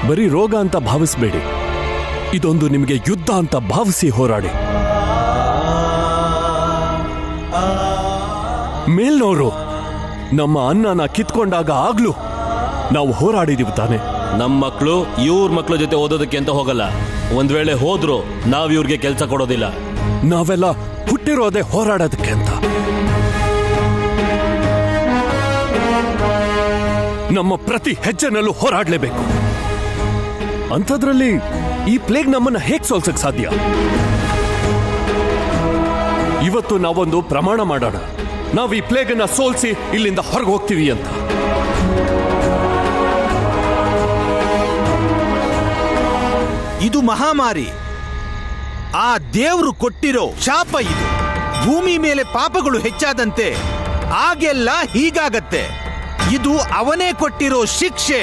ಬರೀ ರೋಗ ಅಂತ ಭಾವಿಸ್ಬೇಡಿ, ಇದೊಂದು ನಿಮಗೆ ಯುದ್ಧ ಅಂತ ಭಾವಿಸಿ ಹೋರಾಡಿ. ಮೇಲ್ನವರು ನಮ್ಮ ಅನ್ನನ ಕಿತ್ಕೊಂಡಾಗ ಆಗ್ಲೂ ನಾವು ಹೋರಾಡಿದೀವಿ ತಾನೆ. ನಮ್ಮ ಮಕ್ಕಳು ಇವ್ರ ಮಕ್ಕಳ ಜೊತೆ ಓದೋದಕ್ಕೆ ಅಂತ ಹೋಗಲ್ಲ. ಒಂದ್ ವೇಳೆ ಹೋದ್ರು ನಾವ್ ಇವ್ರಿಗೆ ಕೆಲಸ ಕೊಡೋದಿಲ್ಲ. ನಾವೆಲ್ಲ ಹುಟ್ಟಿರೋದೇ ಹೋರಾಡೋದಕ್ಕೆ ಅಂತ. ನಮ್ಮ ಪ್ರತಿ ಹೆಜ್ಜೆನಲ್ಲೂ ಹೋರಾಡಲೇಬೇಕು. ಅಂಥದ್ರಲ್ಲಿ ಈ ಪ್ಲೇಗ್ ನಮ್ಮನ್ನ ಹೇಗ್ ಸೋಲ್ಸಕ್ ಸಾಧ್ಯ? ಇವತ್ತು ನಾವೊಂದು ಪ್ರಮಾಣ ಮಾಡೋಣ, ನಾವು ಈ ಪ್ಲೇಗ್ ಅನ್ನ ಸೋಲ್ಸಿ ಇಲ್ಲಿಂದ ಹೊರಗೆ ಹೋಗ್ತೀವಿ ಅಂತ. ಇದು ಮಹಾಮಾರಿ, ಆ ದೇವರು ಕೊಟ್ಟಿರೋ ಶಾಪ ಇದು. ಭೂಮಿ ಮೇಲೆ ಪಾಪಗಳು ಹೆಚ್ಚಾದಂತೆ ಆಗೆಲ್ಲ ಹೀಗಾಗತ್ತೆ. ಇದು ಅವನೇ ಕೊಟ್ಟಿರೋ ಶಿಕ್ಷೆ.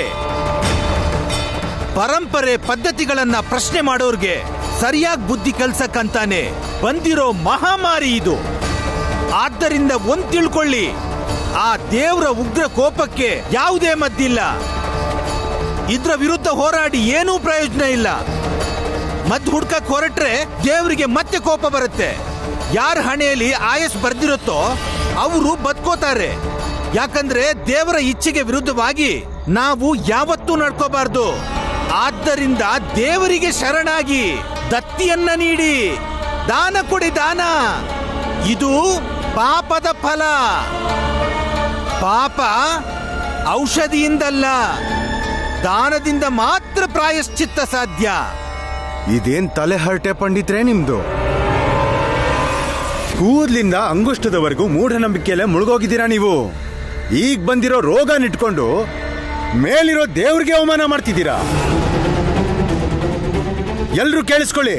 ಪರಂಪರೆ ಪದ್ಧತಿಗಳನ್ನ ಪ್ರಶ್ನೆ ಮಾಡೋರ್ಗೆ ಸರಿಯಾಗಿ ಬುದ್ಧಿ ಕಲ್ಸಕ್ಕಂತಾನೆ ಬಂದಿರೋ ಮಹಾಮಾರಿ ಇದು. ಆದ್ದರಿಂದ ಒಂದ್ ತಿಳ್ಕೊಳ್ಳಿ, ಆ ದೇವರ ಉಗ್ರ ಕೋಪಕ್ಕೆ ಯಾವುದೇ ಮದ್ದಿಲ್ಲ. ಇದ್ರ ವಿರುದ್ಧ ಹೋರಾಡಿ ಏನೂ ಪ್ರಯೋಜನ ಇಲ್ಲ. ಮದ್ದು ಹುಡ್ಕಕ್ ಹೊರಟ್ರೆ ದೇವರಿಗೆ ಮತ್ತೆ ಕೋಪ ಬರುತ್ತೆ. ಯಾರ ಹಣೆಯಲ್ಲಿ ಆಯಸ್ ಬರ್ದಿರುತ್ತೋ ಅವರು ಬದುಕೋತಾರೆ. ಯಾಕಂದ್ರೆ ದೇವರ ಇಚ್ಛೆಗೆ ವಿರುದ್ಧವಾಗಿ ನಾವು ಯಾವತ್ತೂ ನಡ್ಕೋಬಾರ್ದು. ಆದ್ದರಿಂದ ದೇವರಿಗೆ ಶರಣಾಗಿ ದತ್ತಿಯನ್ನ ನೀಡಿ, ದಾನ ಕೊಡಿ, ದಾನ. ಇದು ಪಾಪದ ಫಲ. ಪಾಪ ಔಷಧಿಯಿಂದಲ್ಲ, ದಾನದಿಂದ ಮಾತ್ರ ಪ್ರಾಯಶ್ಚಿತ್ತ ಸಾಧ್ಯ. ಇದೇನ್ ತಲೆ ಹರಟೆ ಪಂಡಿತ್ರೆ ನಿಮ್ದು? ಕೂದ್ಲಿಂದ ಅಂಗುಷ್ಟದವರೆಗೂ ಮೂಢನಂಬಿಕೆಯಲ್ಲೇ ಮುಳುಗೋಗಿದ್ದೀರಾ ನೀವು. ಈಗ ಬಂದಿರೋ ರೋಗ ನಿಟ್ಕೊಂಡು ಮೇಲಿರೋ ದೇವ್ರಿಗೆ ಅವಮಾನ ಮಾಡ್ತಿದ್ದೀರಾ. ಎಲ್ರೂ ಕೇಳಿಸ್ಕೊಳ್ಳಿ.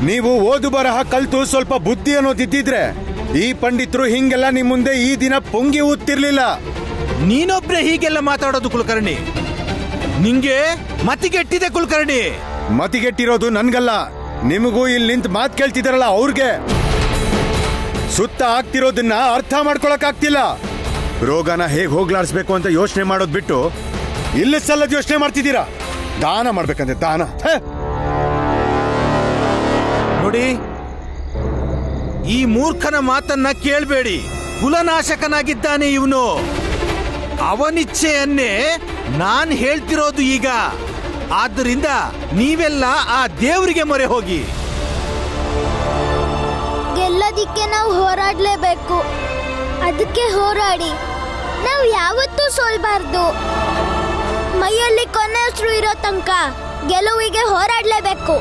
ನೀವು ಓದು ಬರಹ ಕಲ್ತು ಸ್ವಲ್ಪ ಬುದ್ಧಿ ಅನ್ನೋದಿದ್ದಿದ್ರೆ ಈ ಪಂಡಿತರು ಹಿಂಗೆಲ್ಲ ನಿಮ್ ಮುಂದೆ ಈ ದಿನ ಪೊಂಗಿ ಊದ್ತಿರ್ಲಿಲ್ಲ. ನೀನೊಬ್ರೆ ಹೀಗೆಲ್ಲ ಮಾತಾಡೋದು ಕುಲಕರ್ಣಿ. ನಿಂಗೆ ಮತಿಗೆಟ್ಟಿದೆ ಕುಲಕರ್ಣಿ. ಮತಿಗೆಟ್ಟಿರೋದು ನನ್ಗಲ್ಲ, ನಿಮಗೂ ಇಲ್ಲಿ ನಿಂತು ಮಾತು ಕೇಳ್ತಿದಾರಲ್ಲ ಅವ್ರಿಗೆ. ಸುತ್ತ ಆಗ್ತಿರೋದನ್ನ ಅರ್ಥ ಮಾಡ್ಕೊಳಕ್ ಆಗ್ತಿಲ್ಲ. ರೋಗನ ಹೇಗ್ ಹೋಗ್ಲಾಡ್ಸ್ಬೇಕು ಅಂತ ಯೋಚನೆ ಮಾಡೋದ್ ಬಿಟ್ಟು ಇಲ್ಲ ಸಲ್ಲದ ಯೋಚನೆ ಮಾಡ್ತಿದ್ದೀರಾ. ದಾನ ಮಾಡ್ಬೇಕಂದ್ರೆ ದಾನ. ನೋಡಿ, ಈ ಮೂರ್ಖನ ಮಾತನ್ನ ಕೇಳಬೇಡಿ. ಕುಲನಾಶಕನಾಗಿದ್ದಾನೆ ಇವನು. ಅವನಿಚ್ಛೆಯನ್ನೇ ನಾನ್ ಹೇಳ್ತಿರೋದು ಈಗ. ಆದ್ದರಿಂದ ನೀವೆಲ್ಲ ಆ ದೇವರಿಗೆ ಮೊರೆ ಹೋಗಿ. ಗೆಲ್ಲದಿಕ್ಕೆ ನಾವು ಹೋರಾಡ್ಲೇಬೇಕು. ಅದಕ್ಕೆ ಹೋರಾಡಿ. ನಾವು ಯಾವತ್ತೂ ಸೋಲ್ಬಾರ್ದು. ಮೈಯಲ್ಲಿ ಕೊನೆ ಉಸಿರು ಇರೋ ತನಕ ಗೆಲುವಿಗೆ ಹೋರಾಡ್ಲೇಬೇಕು.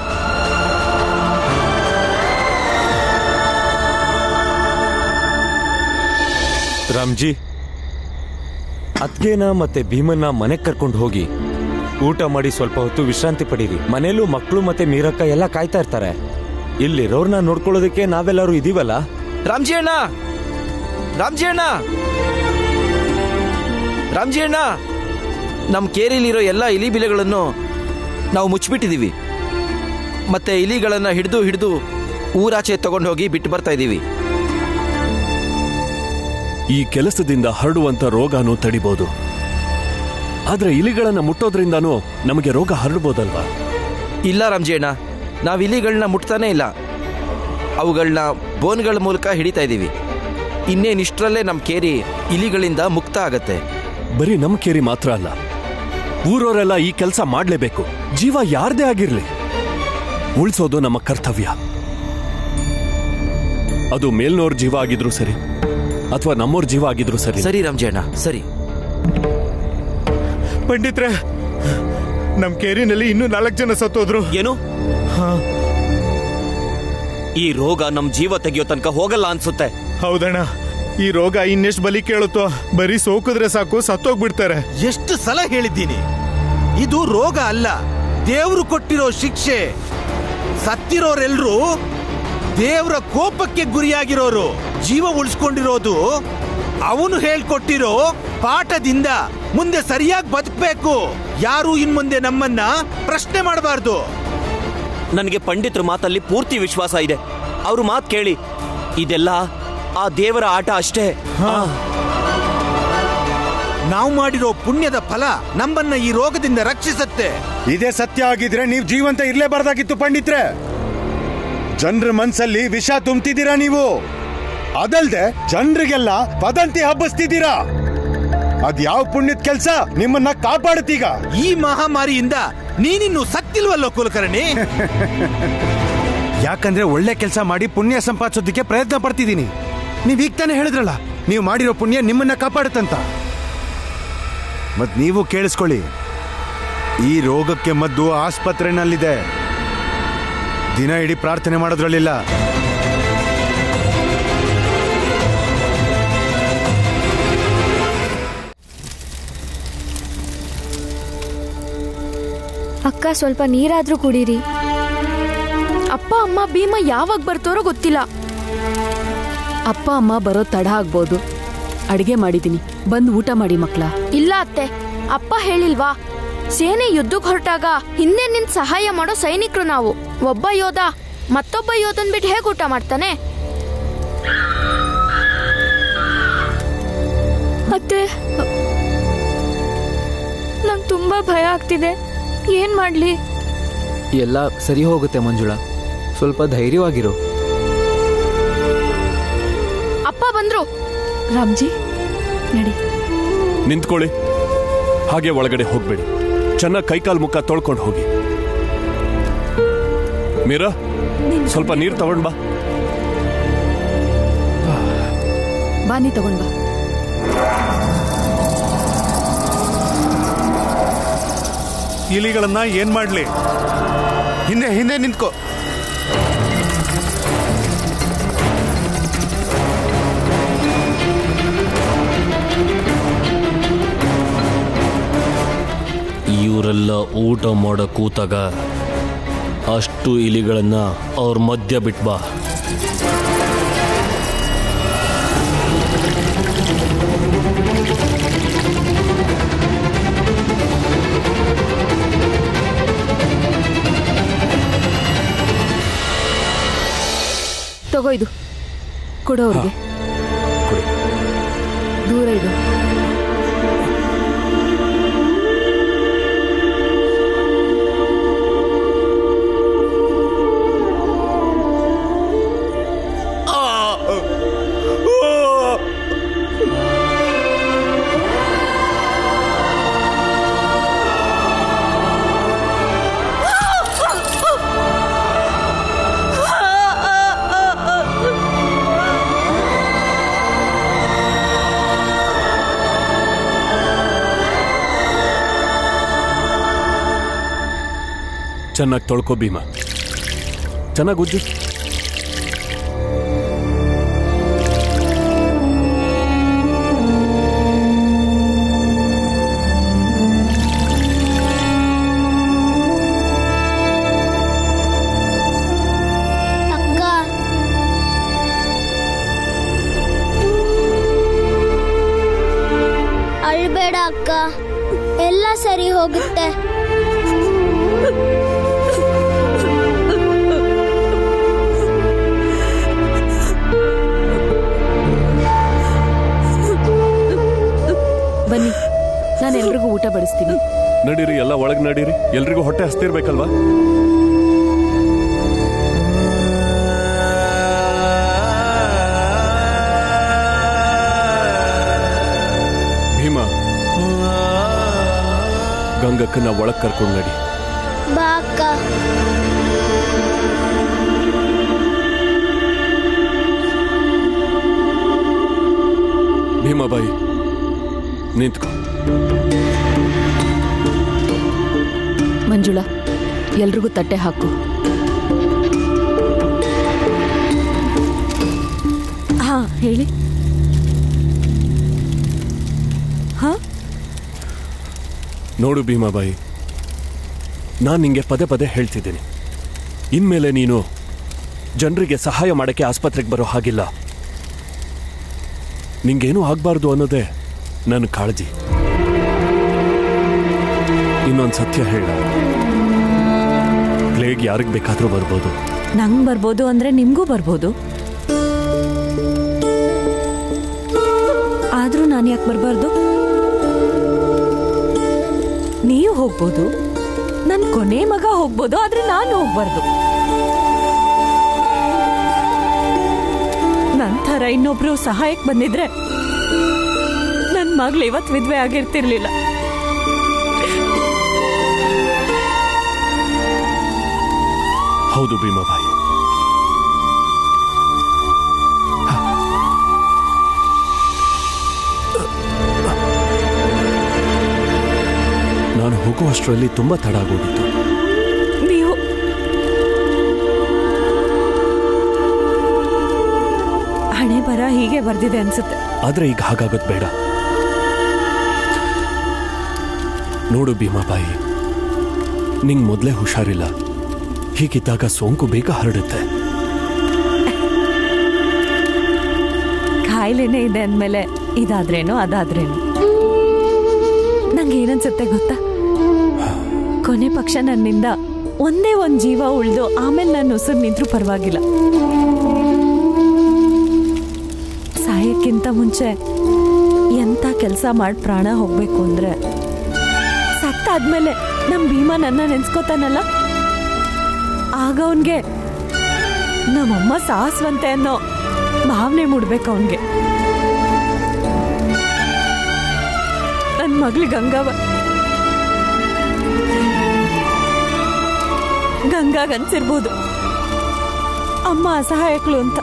ರಾಮ್ಜಿ, ಅದ್ಗೇನ ಮತ್ತೆ ಭೀಮನ್ನ ಮನೆಗೆ ಕರ್ಕೊಂಡು ಹೋಗಿ ಊಟ ಮಾಡಿ ಸ್ವಲ್ಪ ಹೊತ್ತು ವಿಶ್ರಾಂತಿ ಪಡೀರಿ. ಮನೇಲೂ ಮಕ್ಕಳು ಮತ್ತೆ ಮೀರಕ್ಕ ಎಲ್ಲ ಕಾಯ್ತಾ ಇರ್ತಾರೆ. ಇಲ್ಲಿರೋರ್ನ ನೋಡ್ಕೊಳ್ಳೋದಕ್ಕೆ ನಾವೆಲ್ಲರೂ ಇದೀವಲ್ಲ. ರಾಮ್ಜಿ ಅಣ್ಣ, ರಾಮ್ಜಿ ಅಣ್ಣ, ರಾಮ್ಜಿ ಅಣ್ಣ, ನಮ್ಮ ಕೇರಿಲಿರೋ ಎಲ್ಲ ಇಲಿ ಬಿಲೆಗಳನ್ನು ನಾವು ಮುಚ್ಚಿಬಿಟ್ಟಿದ್ದೀವಿ. ಮತ್ತೆ ಇಲಿಗಳನ್ನ ಹಿಡಿದು ಊರಾಚೆ ತಗೊಂಡು ಹೋಗಿ ಬಿಟ್ಟು ಬರ್ತಾ ಇದ್ದೀವಿ. ಈ ಕೆಲಸದಿಂದ ಹರಡುವಂತ ರೋಗನೂ ತಡಿಬಹುದು. ಆದ್ರೆ ಇಲಿಗಳನ್ನ ಮುಟ್ಟೋದ್ರಿಂದನೂ ನಮಗೆ ರೋಗ ಹರಡ್ಬೋದಲ್ವಾ? ಇಲ್ಲ ರಾಮ್ಜಿ ಅಣ್ಣ, ನಾವು ಇಲಿಗಳನ್ನ ಮುಟ್ತಾನೇ ಇಲ್ಲ. ಅವುಗಳನ್ನ ಬೋನ್ಗಳ ಮೂಲಕ ಹಿಡಿತಾ ಇದ್ದೀವಿ. ಇನ್ನೇನಿಷ್ಟರಲ್ಲೇ ನಮ್ಮ ಕೇರಿ ಇಲಿಗಳಿಂದ ಮುಕ್ತ ಆಗತ್ತೆ. ಬರೀ ನಮ್ಮ ಕೇರಿ ಮಾತ್ರ ಅಲ್ಲ, ಊರವರೆಲ್ಲ ಈ ಕೆಲಸ ಮಾಡ್ಲೇಬೇಕು. ಜೀವ ಯಾರ್ದೇ ಆಗಿರ್ಲಿ, ಉಳಿಸೋದು ನಮ್ಮ ಕರ್ತವ್ಯ. ಅದು ಮೇಲ್ನೋರ್ ಜೀವ ಆಗಿದ್ರು ಸರಿ ಅಥವಾ ನಮ್ಮೋರ್ ಜೀವ ಆಗಿದ್ರು ಸರಿ. ಸರಿ ರಾಮ್ಜಿ ಅಣ್ಣ, ಸರಿ. ಪಂಡಿತ್ರೆ, ನಮ್ ಕೇರಿನಲ್ಲಿ ಇನ್ನೂ 4 ಜನ ಸತ್ತೋದ್ರು. ಏನು? ಈ ರೋಗ ನಮ್ ಜೀವ ತೆಗೆಯೋ ತನಕ ಹೋಗಲ್ಲ ಅನ್ಸುತ್ತೆ. ಹೌದಣ್ಣ, ಈ ರೋಗ ಇನ್ನೆಷ್ಟು ಬಲಿ ಕೇಳುತ್ತೋ. ಬರೀ ಸೋಕಿದ್ರೆ ಸಾಕು, ಸತ್ತೋಗ್ಬಿಡ್ತಾರೆ. ಎಷ್ಟು ಸಲ ಹೇಳಿದ್ದೀನಿ, ಇದು ರೋಗ ಅಲ್ಲ, ದೇವ್ರು ಕೊಟ್ಟಿರೋ ಶಿಕ್ಷೆ. ಸತ್ತಿರೋರೆಲ್ರೂ ದೇವರ ಕೋಪಕ್ಕೆ ಗುರಿಯಾಗಿರೋರು. ಜೀವ ಉಳಿಸ್ಕೊಂಡಿರೋದು ಅವನು ಹೇಳ್ಕೊಟ್ಟಿರೋ ಪಾಠದಿಂದ. ಮುಂದೆ ಸರಿಯಾಗಿ ಬದುಕಬೇಕು. ಯಾರು ಇನ್ಮುಂದೆ ನಮ್ಮನ್ನ ಪ್ರಶ್ನೆ ಮಾಡಬಾರ್ದು. ನನಗೆ ಪಂಡಿತರ ಮಾತಲ್ಲಿ ಪೂರ್ತಿ ವಿಶ್ವಾಸ ಇದೆ. ಅವ್ರ ಮಾತು ಕೇಳಿ, ಇದೆಲ್ಲ ಆ ದೇವರ ಆಟ ಅಷ್ಟೇ. ನಾವು ಮಾಡಿರೋ ಪುಣ್ಯದ ಫಲ ನಮ್ಮನ್ನ ಈ ರೋಗದಿಂದ ರಕ್ಷಿಸತ್ತೆ. ಇದೇ ಸತ್ಯ ಆಗಿದ್ರೆ ನೀವು ಜೀವಂತ ಇರ್ಲೇಬಾರ್ದಾಗಿತ್ತು ಪಂಡಿತ್ರೆ. ಜನರ ಮನ್ಸಲ್ಲಿ ವಿಷ ತುಂಬ್ತಿದ್ದೀರಾ ನೀವು. ಅದಲ್ದೆ ಜನರಿಗೆಲ್ಲ ವದಂತಿ ಹಬ್ಬಿಸ್ತಿದ್ದೀರಾ. ಅದ್ಯಾವ ಪುಣ್ಯದ ಕೆಲ್ಸ ನಿಮ್ಮನ್ನ ಕಾಪಾಡುತ್ತೀಗ? ಈ ಮಹಾಮಾರಿಯಿಂದ ನೀನಿನ್ನು ಸತ್ತಿಲ್ವಲ್ಲೋ ಕುಲಕರ್ಣಿ. ಯಾಕಂದ್ರೆ ಒಳ್ಳೆ ಕೆಲಸ ಮಾಡಿ ಪುಣ್ಯ ಸಂಪಾದಿಸೋದಕ್ಕೆ ಪ್ರಯತ್ನ ಪಡ್ತಿದ್ದೀನಿ. ನೀವ್ ಈಗ ತಾನೇ ಹೇಳಿದ್ರಲ್ಲ, ನೀವು ಮಾಡಿರೋ ಪುಣ್ಯ ನಿಮ್ಮನ್ನ ಕಾಪಾಡುತ್ತಂತ. ಮತ್ ನೀವು ಕೇಳಿಸ್ಕೊಳ್ಳಿ, ಈ ರೋಗಕ್ಕೆ ಮದ್ದು ಆಸ್ಪತ್ರೆನಲ್ಲಿದೆ. ದಿನ ಇಡೀ ಪ್ರಾರ್ಥನೆ ಮಾಡೋದ್ರಲ್ಲಿಲ್ಲ. ಅಕ್ಕ, ಸ್ವಲ್ಪ ನೀರಾದ್ರೂ ಕುಡೀರಿ. ಅಪ್ಪ ಅಮ್ಮ ಭೀಮ ಯಾವಾಗ ಬರ್ತಾರೋ ಗೊತ್ತಿಲ್ಲ. ಅಪ್ಪ ಅಮ್ಮ ಬರೋ ತಡ ಆಗ್ಬೋದು. ಅಡಿಗೆ ಮಾಡಿದೀನಿ, ಬಂದು ಊಟ ಮಾಡಿ ಮಕ್ಳ. ಇಲ್ಲ ಅತ್ತೆ, ಅಪ್ಪ ಹೇಳಿಲ್ವಾ, ಸೇನೆ ಯುದ್ಧಕ್ಕೆ ಹೊರಟಾಗ ಹಿಂದೆ ನಿಂತ್ ಸಹಾಯ ಮಾಡೋ ಸೈನಿಕರು ನಾವು. ಒಬ್ಬ ಯೋಧ ಮತ್ತೊಬ್ಬ ಯೋಧನ್ ಬಿಟ್ಟು ಹೇಗೆ ಊಟ ಮಾಡ್ತಾನೆ? ಅತ್ತೆ, ನಂಗೆ ತುಂಬಾ ಭಯ ಆಗ್ತಿದೆ. ಏನ್ ಮಾಡ್ಲಿ? ಎಲ್ಲ ಸರಿ ಹೋಗುತ್ತೆ ಮಂಜುಳಾ, ಸ್ವಲ್ಪ ಧೈರ್ಯವಾಗಿರು. ಅಪ್ಪ ಬಂದ್ರು. ರಾಮ್ಜಿ, ನಡಿ. ನಿಂತ್ಕೊಳ್ಳಿ, ಹಾಗೆ ಒಳಗಡೆ ಹೋಗ್ಬೇಡಿ. ಚೆನ್ನಾಗಿ ಕೈಕಾಲು ಮುಖ ತೊಳ್ಕೊಂಡು ಹೋಗಿ. ಮೀರಾ, ಸ್ವಲ್ಪ ನೀರು ತಗೊಂಡ್ ಬಾ. ಬಾನಿ ತಗೊಂಡ್ ಬಾ. ಇಲಿಗಳನ್ನ ಏನ್ ಮಾಡ್ಲಿ? ಹಿಂದೆ ಹಿಂದೆ ನಿಂತ್ಕೋ. ಇವರೆಲ್ಲ ಊಟ ಮಾಡೋ ಕೂತಾಗ ಅಷ್ಟು ಇಲಿಗಳನ್ನ ಅವ್ರ ಮಧ್ಯ ಬಿಟ್ಬಾ. ತಗೋ ಇದು ಕೊಡೋರ್ಗೆ. ದೂರ ಇಡು. ಚೆನ್ನಾಗಿ ತೊಳ್ಕೊ ಭೀಮಾ, ಚೆನ್ನಾಗಿ ಉಜ್ಜು. ಅಳ್ಬೇಡ ಅಕ್ಕ, ಎಲ್ಲ ಸರಿ ಹೋಗುತ್ತೆ. ಬನ್ನಿ, ನಾನು ಎಲ್ರಿಗೂ ಊಟ ಬಡಿಸ್ತೀನಿ. ನಡೀರಿ, ಎಲ್ಲ ಒಳಗೆ ನಡೀರಿ. ಎಲ್ರಿಗೂ ಹೊಟ್ಟೆ ಹಸ್ತಿರ್ಬೇಕಲ್ವಾ? ಭೀಮಾ, ಗಂಗಕ್ಕನ್ನ ಒಳಗ್ ಕರ್ಕೊಂಡು ನಡಿ. ಬಾ ಅಕ್ಕ. ಭೀಮಾಬಾಯಿ ನಿಂತ್ಕೊ. ಮಂಜುಳಾ, ಎಲ್ರಿಗೂ ತಟ್ಟೆ ಹಾಕು. ಹಾ ಹೇಳಿ. ಹಾ ನೋಡು ಭೀಮಾಬಾಯಿ, ನಾನು ನಿಂಗೆ ಪದೇ ಪದೇ ಹೇಳ್ತಿದ್ದೀನಿ, ಇನ್ಮೇಲೆ ನೀನು ಜನರಿಗೆ ಸಹಾಯ ಮಾಡಕ್ಕೆ ಆಸ್ಪತ್ರೆಗೆ ಬರೋ ಹಾಗಿಲ್ಲ. ನಿಂಗೇನೂ ಆಗ್ಬಾರ್ದು ಅನ್ನೋದೇ ನನ್ನ ಕಾಳಜಿ. ಇನ್ನೊಂದು ಸತ್ಯ ಹೇಳ, ಪ್ಲೇಗ್ ಯಾರಿಗೆ ಬೇಕಾದ್ರೂ ಬರ್ಬೋದು. ನಂಗೆ ಬರ್ಬೋದು ಅಂದ್ರೆ ನಿಮ್ಗೂ ಬರ್ಬೋದು. ಆದ್ರೂ ನಾನು ಯಾಕೆ ಬರ್ಬಾರ್ದು? ನೀವು ಹೋಗ್ಬೋದು, ನನ್ ಕೊನೆ ಮಗ ಹೋಗ್ಬೋದು, ಆದ್ರೆ ನಾನು ಹೋಗ್ಬಾರ್ದು. ನಂತರ ಇನ್ನೊಬ್ರು ಸಹಾಯಕ್ಕೆ ಬಂದಿದ್ರೆ ನನ್ ಮಗಳು ಇವತ್ತು ವಿಧವೆ ಆಗಿರ್ತಿರ್ಲಿಲ್ಲ. ಹೌದು ಭೀಮಾಬಾಯಿ, ನಾನು ಹೋಗುವಷ್ಟರಲ್ಲಿ ತುಂಬಾ ತಡ ಆಗೋಗಿತ್ತು. ನೀವು ಹಣೆ ಬರ ಹೀಗೆ ಬರ್ದಿದೆ ಅನ್ಸುತ್ತೆ. ಆದ್ರೆ ಈಗ ಹಾಗಾಗೋದು ಬೇಡ. ನೋಡು ಭೀಮಾಬಾಯಿ, ನಿಂಗ್ ಮೊದಲೇ ಹುಷಾರಿಲ್ಲ. ಹೀಗಿದ್ದಾಗ ಸೋಂಕು ಬೇಗ ಹರಡುತ್ತೆ. ಕಾಯಿಲೆನೇ ಇದೆ ಅಂದಮೇಲೆ ಇದಾದ್ರೇನು ಅದಾದ್ರೇನು. ನಂಗೆ ಏನನ್ಸುತ್ತೆ ಗೊತ್ತಾ, ಕೊನೆ ಪಕ್ಷ ನನ್ನಿಂದ ಒಂದೇ ಒಂದು ಜೀವ ಉಳಿದು ಆಮೇಲೆ ನಾನು ಉಸಿರು ನಿಂತ್ರೂ ಪರವಾಗಿಲ್ಲ. ಸಾಯಕ್ಕಿಂತ ಮುಂಚೆ ಎಂಥ ಕೆಲಸ ಮಾಡಿ ಪ್ರಾಣ ಹೋಗ್ಬೇಕು ಅಂದ್ರೆ, ಸತ್ತಾದ್ಮೇಲೆ ನಮ್ಮ ಭೀಮಾ ನನ್ನ ನೆನ್ಸ್ಕೋತಾನಲ್ಲ, ಆಗ ಅವನ್ಗೆ ನಮ್ಮಮ್ಮ ಸಾಹಸವಂತೆ ಅನ್ನೋ ಭಾವನೆ ಮೂಡ್ಬೇಕು ಅವನ್ಗೆ. ನನ್ನ ಮಗಳು ಗಂಗಾಗನ್ಸಿರ್ಬೋದು ಅಮ್ಮ ಅಸಹಾಯಕಳು ಅಂತ.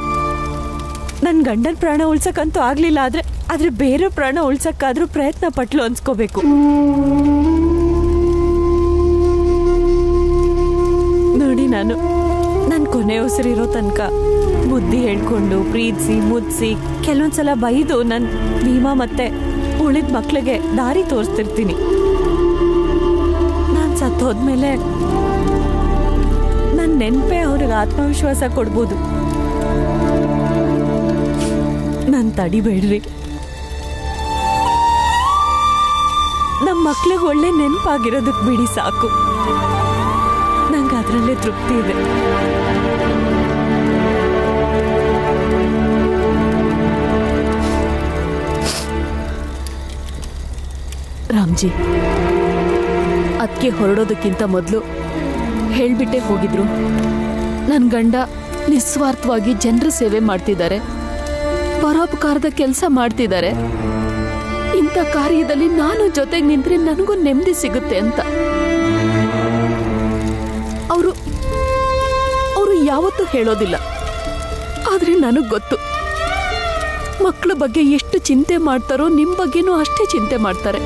ನನ್ನ ಗಂಡನ ಪ್ರಾಣ ಉಳ್ಸಕ್ಕಂತೂ ಆಗ್ಲಿಲ್ಲ, ಆದ್ರೆ ಬೇರೆ ಪ್ರಾಣ ಉಳ್ಸಕ್ಕಾದ್ರೂ ಪ್ರಯತ್ನ ಪಟ್ಲು ಅನ್ಸ್ಕೋಬೇಕು. ನೋಡಿ, ನಾನು ಕೊನೆ ಉಸಿರಿರೋ ತನಕ ಬುದ್ಧಿ ಹೇಳ್ಕೊಂಡು ಪ್ರೀತಿಸಿ ಮುದ್ಸಿ ಕೆಲವೊಂದ್ಸಲ ಬೈದು ನನ್ನ ಭೀಮಾ ಮತ್ತೆ ಉಳಿದ ಮಕ್ಳಿಗೆ ದಾರಿ ತೋರಿಸ್ತಿರ್ತೀನಿ. ನಾನು ಸತ್ತೋದ್ಮೇಲೆ ನನ್ನ ನೆನಪೇ ಅವ್ರಿಗೆ ಆತ್ಮವಿಶ್ವಾಸ ಕೊಡ್ಬೋದು. ನನ್ ತಡಿಬೇಡ್ರಿ. ನಮ್ಮ ಮಕ್ಳಿಗೆ ಒಳ್ಳೆ ನೆನಪಾಗಿರೋದಕ್ಕೆ ಬಿಡಿ ಸಾಕು. ನಂಗೆ ಅದರಲ್ಲೇ ತೃಪ್ತಿ ಇದೆ. ರಾಮ್ಜಿ, ಅದಕ್ಕೆ ಹೊರಡೋದಕ್ಕಿಂತ ಮೊದಲು ಹೇಳ್ಬಿಟ್ಟೆ ಹೋಗಿದ್ರು. ನನ್ನ ಗಂಡ ನಿಸ್ವಾರ್ಥವಾಗಿ ಜನರ ಸೇವೆ ಮಾಡ್ತಿದ್ದಾರೆ, ಪರೋಪಕಾರದ ಕೆಲಸ ಮಾಡ್ತಿದ್ದಾರೆ. ಇಂಥ ಕಾರ್ಯದಲ್ಲಿ ನಾನು ಜೊತೆಗೆ ನಿಂತ್ರೆ ನನಗೂ ನೆಮ್ಮದಿ ಸಿಗುತ್ತೆ ಅಂತ. ಅವರು ಯಾವತ್ತೂ ಹೇಳೋದಿಲ್ಲ, ಆದ್ರೆ ನನಗೆ ಗೊತ್ತು. ಮಕ್ಕಳ ಬಗ್ಗೆ ಎಷ್ಟು ಚಿಂತೆ ಮಾಡ್ತಾರೋ ನಿಮ್ಮ ಬಗ್ಗೆನೂ ಅಷ್ಟೇ ಚಿಂತೆ ಮಾಡ್ತಾರೆ.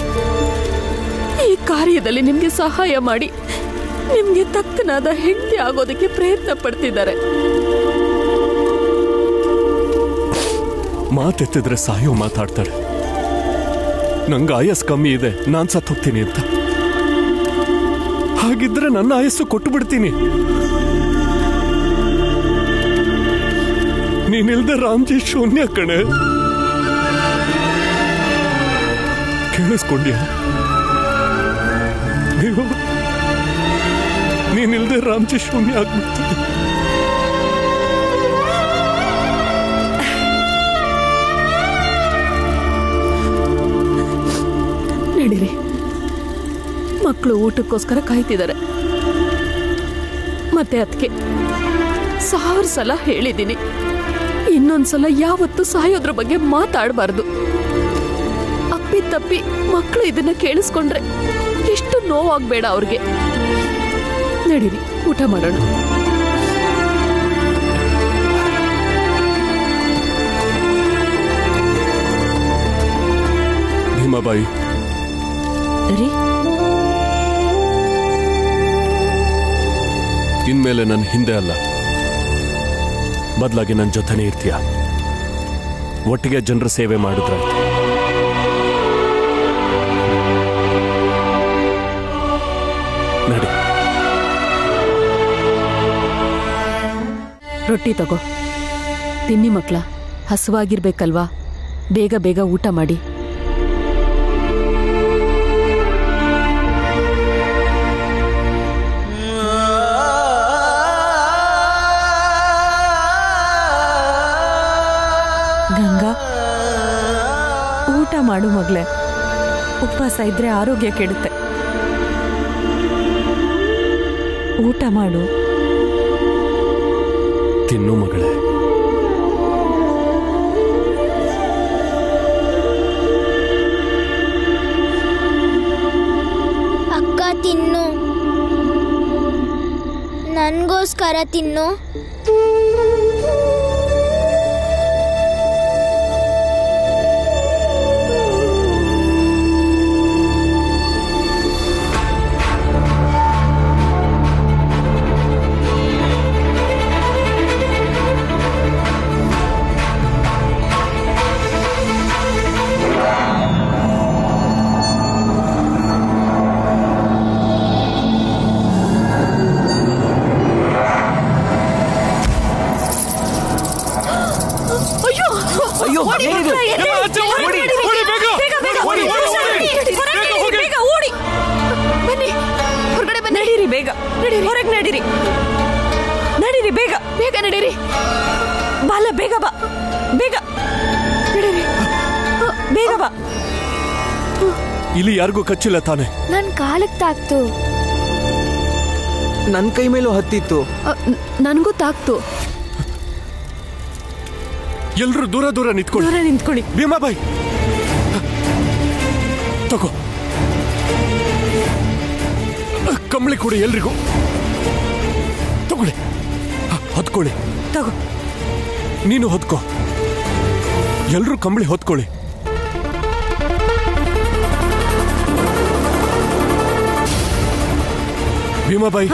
ಈ ಕಾರ್ಯದಲ್ಲಿ ನಿಮ್ಗೆ ಸಹಾಯ ಮಾಡಿ ನಿಮ್ಗೆ ತಕ್ಕನಾದ ಹೆಂಡತಿ ಆಗೋದಕ್ಕೆ ಪ್ರಯತ್ನ ಪಡ್ತಿದ್ದಾರೆ. ಮಾತೆತ್ತಿದ್ರೆ ಸಾಯೋ ಮಾತಾಡ್ತಾಳೆ. ನಂಗೆ ಆಯಸ್ ಕಮ್ಮಿ ಇದೆ, ನಾನ್ ಸತ್ತು ಹೋಗ್ತೀನಿ ಅಂತ. ಹಾಗಿದ್ರೆ ನನ್ನ ಆಯಸ್ಸು ಕೊಟ್ಟು ಬಿಡ್ತೀನಿ. ನೀನಿಲ್ದೆ ರಾಮ್ಜಿ ಶೂನ್ಯ ಕಣೆ. ಕೇಳಿಸ್ಕೊಂಡ್ಯಾ? ನೀನಿಲ್ದೆ ರಾಮ್ಜಿ ಶೂನ್ಯ ಆಗ್ಬಿಡ್ತದೆ. ನಡೀರಿ, ಮಕ್ಕಳು ಊಟಕ್ಕೋಸ್ಕರ ಕಾಯ್ತಿದ್ದಾರೆ. ಮತ್ತೆ ಅದಕ್ಕೆ 1000 ಸಲ ಹೇಳಿದ್ದೀನಿ, ಇನ್ನೊಂದ್ಸಲ ಯಾವತ್ತೂ ಸಾಯೋದ್ರ ಬಗ್ಗೆ ಮಾತಾಡಬಾರ್ದು. ಅಪ್ಪಿತಪ್ಪಿ ಮಕ್ಕಳು ಇದನ್ನ ಕೇಳಿಸ್ಕೊಂಡ್ರೆ ಎಷ್ಟು ನೋವಾಗ್ಬೇಡ ಅವ್ರಿಗೆ. ನಡೀರಿ, ಊಟ ಮಾಡೋಣ. ಭೀಮಾಬಾಯಿ, ಇನ್ಮೇಲೆ ನನ್ನ ಹಿಂದೆ ಅಲ್ಲ, ಬದಲಾಗಿ ನನ್ನ ಜೊತೆನೇ ಇರ್ತೀಯ. ಒಟ್ಟಿಗೆ ಜನರ ಸೇವೆ ಮಾಡಿದ್ರಾಯ್ತು. ನಡಿ. ರೊಟ್ಟಿ ತಗೋ, ತಿನ್ನಿ ಮಕ್ಕಳ. ಹಸುವಾಗಿರ್ಬೇಕಲ್ವಾ, ಬೇಗ ಬೇಗ ಊಟ ಮಾಡಿ. ಗಂಗಾ, ಊಟ ಮಾಡು ಮಗಳೇ. ಉಪವಾಸ ಇದ್ರೆ ಆರೋಗ್ಯ ಕೆಡುತ್ತೆ. ಊಟ ಮಾಡು. ತಿನ್ನು ಮಗಳೇ. ಅಕ್ಕ ತಿನ್ನು, ನನಗೋಸ್ಕರ ತಿನ್ನು. ನಡೀರಿ ಬೇಗ, ಹೊರಗೆ ನಡೀರಿ. ನಡೀರಿ ಬೇಗ, ಬೇಗ ನಡೀರಿ. ಬಾಲ ಬೇಗ ಬಾ, ಬೇಗ ನಡೀರಿ, ಬೇಗ ಬಾ. ಇಲ್ಲಿ ಯಾರಿಗೂ ಕಚ್ಚಿಲ್ಲ ತಾನೆ? ನನ್ ಕಾಲಕ್ಕೆ ತಾಕ್ತು. ನನ್ನ ಕೈ ಮೇಲೂ ಹತ್ತಿತ್ತು. ನನಗೂ ತಾಕ್ತು. ಎಲ್ರು ದೂರ ದೂರ ನಿಂತ್ಕೊಳ್ಳಿ. ದೂರ ನಿಂತ್ಕೊಳ್ಳಿ. ಭೀಮಾಬಾಯಿ ತಗೋ, ಕಂಬಳಿ ಕೊಡಿ ಎಲ್ರಿಗೂ. ತಗೊಳ್ಳಿ, ಹೊತ್ಕೊಳ್ಳಿ. ತಗೋ, ನೀನು ಹೊತ್ಕೋ. ಎಲ್ರೂ ಕಂಬಳಿ ಹೊತ್ಕೊಳ್ಳಿ. ಭೀಮಾಬಾಯಿ,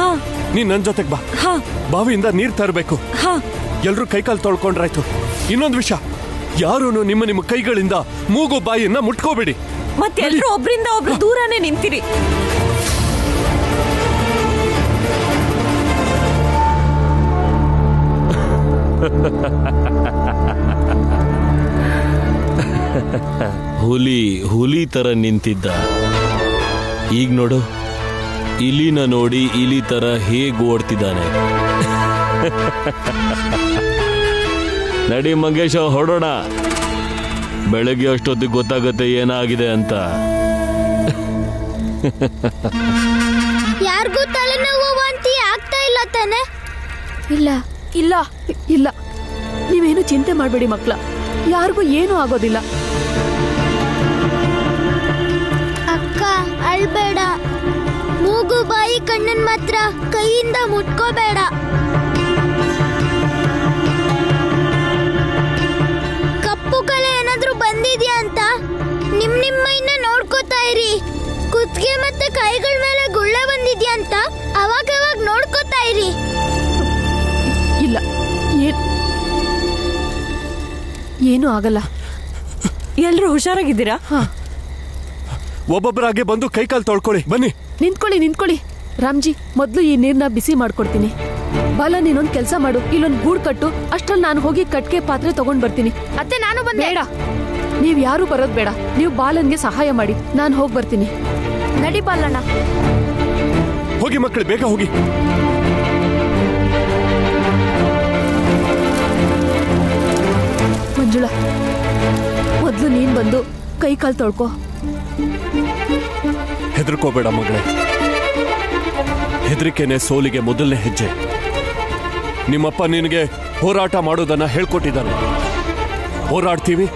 ನೀನ್ ನನ್ ಜೊತೆಗೆ ಬಾ. ಬಾವಿಯಿಂದ ನೀರ್ ತರಬೇಕು. ಎಲ್ರೂ ಕೈಕಾಲು ತೊಳ್ಕೊಂಡ್ರಾಯ್ತು. ಇನ್ನೊಂದು ವಿಷಯ, ಯಾರೂ ನಿಮ್ಮ ಕೈಗಳಿಂದ ಮೂಗು ಬಾಯಿಯನ್ನ ಮುಟ್ಕೋಬೇಡಿ. ಮತ್ತೆ ಎಲ್ರೂ ಒಬ್ರಿಂದ ಒಬ್ರು ದೂರನೇ ನಿಂತಿರಿ. ಹುಲಿ ತರ ನಿಂತಿದ್ದ, ಈಗ ನೋಡು ಇಲಿನ ನೋಡಿ ಇಲಿ ತರ ಹೇಗ್ ಓಡ್ತಿದ್ದಾನೆ. ನಡಿ ಮಂಗೇಶ, ಹೊರಡೋಣ. ಬೆಳಗ್ಗೆ ಅಷ್ಟೊತ್ತಿಗೆ ಗೊತ್ತಾಗತ್ತೆ ಏನಾಗಿದೆ ಅಂತ. ಯಾರಿಗೂ ತಲೆನೋವು ವಾಂತಿ ಆಗ್ತಾ ಇಲ್ಲ ತಾನೆ? ಇಲ್ಲ ಇಲ್ಲ ಇಲ್ಲ, ನೀವೇನು ಚಿಂತೆ ಮಾಡಬೇಡಿ ಮಕ್ಕಳ, ಯಾರಿಗೂ ಏನೂ ಆಗೋದಿಲ್ಲ. ಅಕ್ಕ ಅಳ್ಬೇಡ, ಮೂಗು ಬಾಯಿ ಕಣ್ಣನ್ ಮಾತ್ರ ಕೈಯಿಂದ ಮುಟ್ಕೋಬೇಡ. ಕಪ್ಪು ಕಲೆ ಏನಾದ್ರೂ ಬಂದಿದ್ಯಾ ಅಂತ ನಿಮ್ಮೈನ ನೋಡ್ಕೋತಾ ಇರಿ. ಕುತ್ತಿಗೆ ಮತ್ತೆ ಕೈಗಳ ಮೇಲೆ ಗುಳ್ಳೆ ಬಂದಿದ್ಯಾ ಅಂತ ಅವಾಗ ನೋಡ್ಕೋತಾ ಇರಿ. ಇಲ್ಲ, ಏನೂ ಆಗಲ್ಲ. ಎಲ್ರು ಹುಷಾರಾಗಿದ್ದೀರಾ? ಒಬ್ಬೊಬ್ಬರಾಗೆ ಬಂದು ಕೈಕಾಲು ತೊಳ್ಕೊಳ್ಳಿ. ಬನ್ನಿ. ನಿಂತ್ಕೊಳ್ಳಿ. ರಾಮ್ಜಿ, ಮೊದ್ಲು ಈ ನೀರ್ನ ಬಿಸಿ ಮಾಡ್ಕೊಡ್ತೀನಿ. ಬಾಲ, ನೀನೊಂದ್ ಕೆಲ್ಸ ಮಾಡು, ಇಲ್ಲೊಂದ್ ಗೂಡ್ ಕಟ್ಟು. ಅಷ್ಟ್ರಲ್ಲಿ ನಾನು ಹೋಗಿ ಕಟ್ಕೆ ಪಾತ್ರೆ ತಗೊಂಡ್ ಬರ್ತೀನಿ. ಅತ್ತೆ, ನಾನು ಬಂದೆ. ಬೇಡ, ನೀವ್ ಯಾರು ಬರೋದ್ ಬೇಡ. ನೀವು ಬಾಲನ್ಗೆ ಸಹಾಯ ಮಾಡಿ, ನಾನು ಹೋಗಿ ಬರ್ತೀನಿ. ನಡಿ ಬಾಲಣ್ಣ. ಹೋಗಿ ಮಕ್ಕಳು, ಬೇಗ ಹೋಗಿ. ಮಂಜುಳಾ, ಮೊದ್ಲು ನೀನ್ ಬಂದು ಕೈ ಕಾಲು ತೊಳ್ಕೊ. ಹೆದರ್ಕೋಬೇಡ ಮಗಳೇ, ಹೆದರಿಕೆನೆ ಸೋಲಿಗೆ ಮೊದಲನೇ ಹೆಜ್ಜೆ. ನಿಮ್ಮಪ್ಪ ನಿನಗೆ ಹೋರಾಟ ಮಾಡೋದನ್ನ ಹೇಳ್ಕೊಟ್ಟಿದ್ದಾನೆ. ಹೋರಾಡ್ತೀವಿ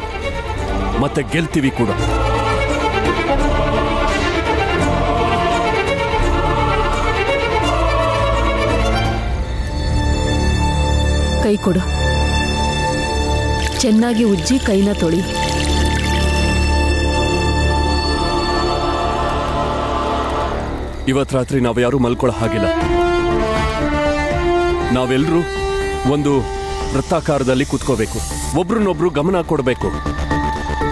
ಮತ್ತೆ ಗೆಲ್ತೀವಿ ಕೂಡ. ಕೈ ಕೊಡು. ಚೆನ್ನಾಗಿ ಉಜ್ಜಿ ಕೈನ ತೊಳಿ. ಇವತ್ತು ರಾತ್ರಿ ನಾವು ಯಾರು ಮಲ್ಕೊಳ್ಳೋ ಹಾಗಿಲ್ಲ. ನಾವೆಲ್ಲರೂ ಒಂದು ವೃತ್ತಾಕಾರದಲ್ಲಿ ಕೂತ್ಕೋಬೇಕು. ಒಬ್ರನ್ನೊಬ್ರು ಗಮನ ಕೊಡಬೇಕು.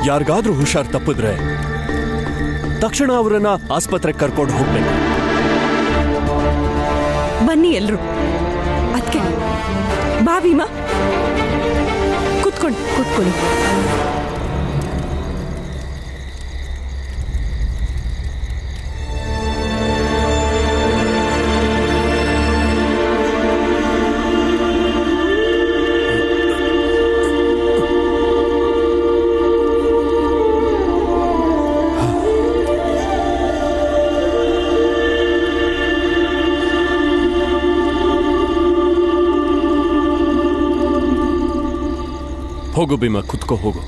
ಯಾರಿಗಾದ್ರೂ ಹುಷಾರ್ ತಪ್ಪಿದ್ರೆ ತಕ್ಷಣ ಅವರನ್ನ ಆಸ್ಪತ್ರೆಗೆ ಕರ್ಕೊಂಡು ಹೋಗ್ಬೇಕು. ಬನ್ನಿ ಎಲ್ರು. ಅದಕ್ಕೆ ಬಾ ಭೀಮಾ, ಕೂತ್ಕೊಳ್ಳಿ. ಹೋಗು ಭೀಮಾ, ಕೂತ್ಕೋ, ಹೋಗು.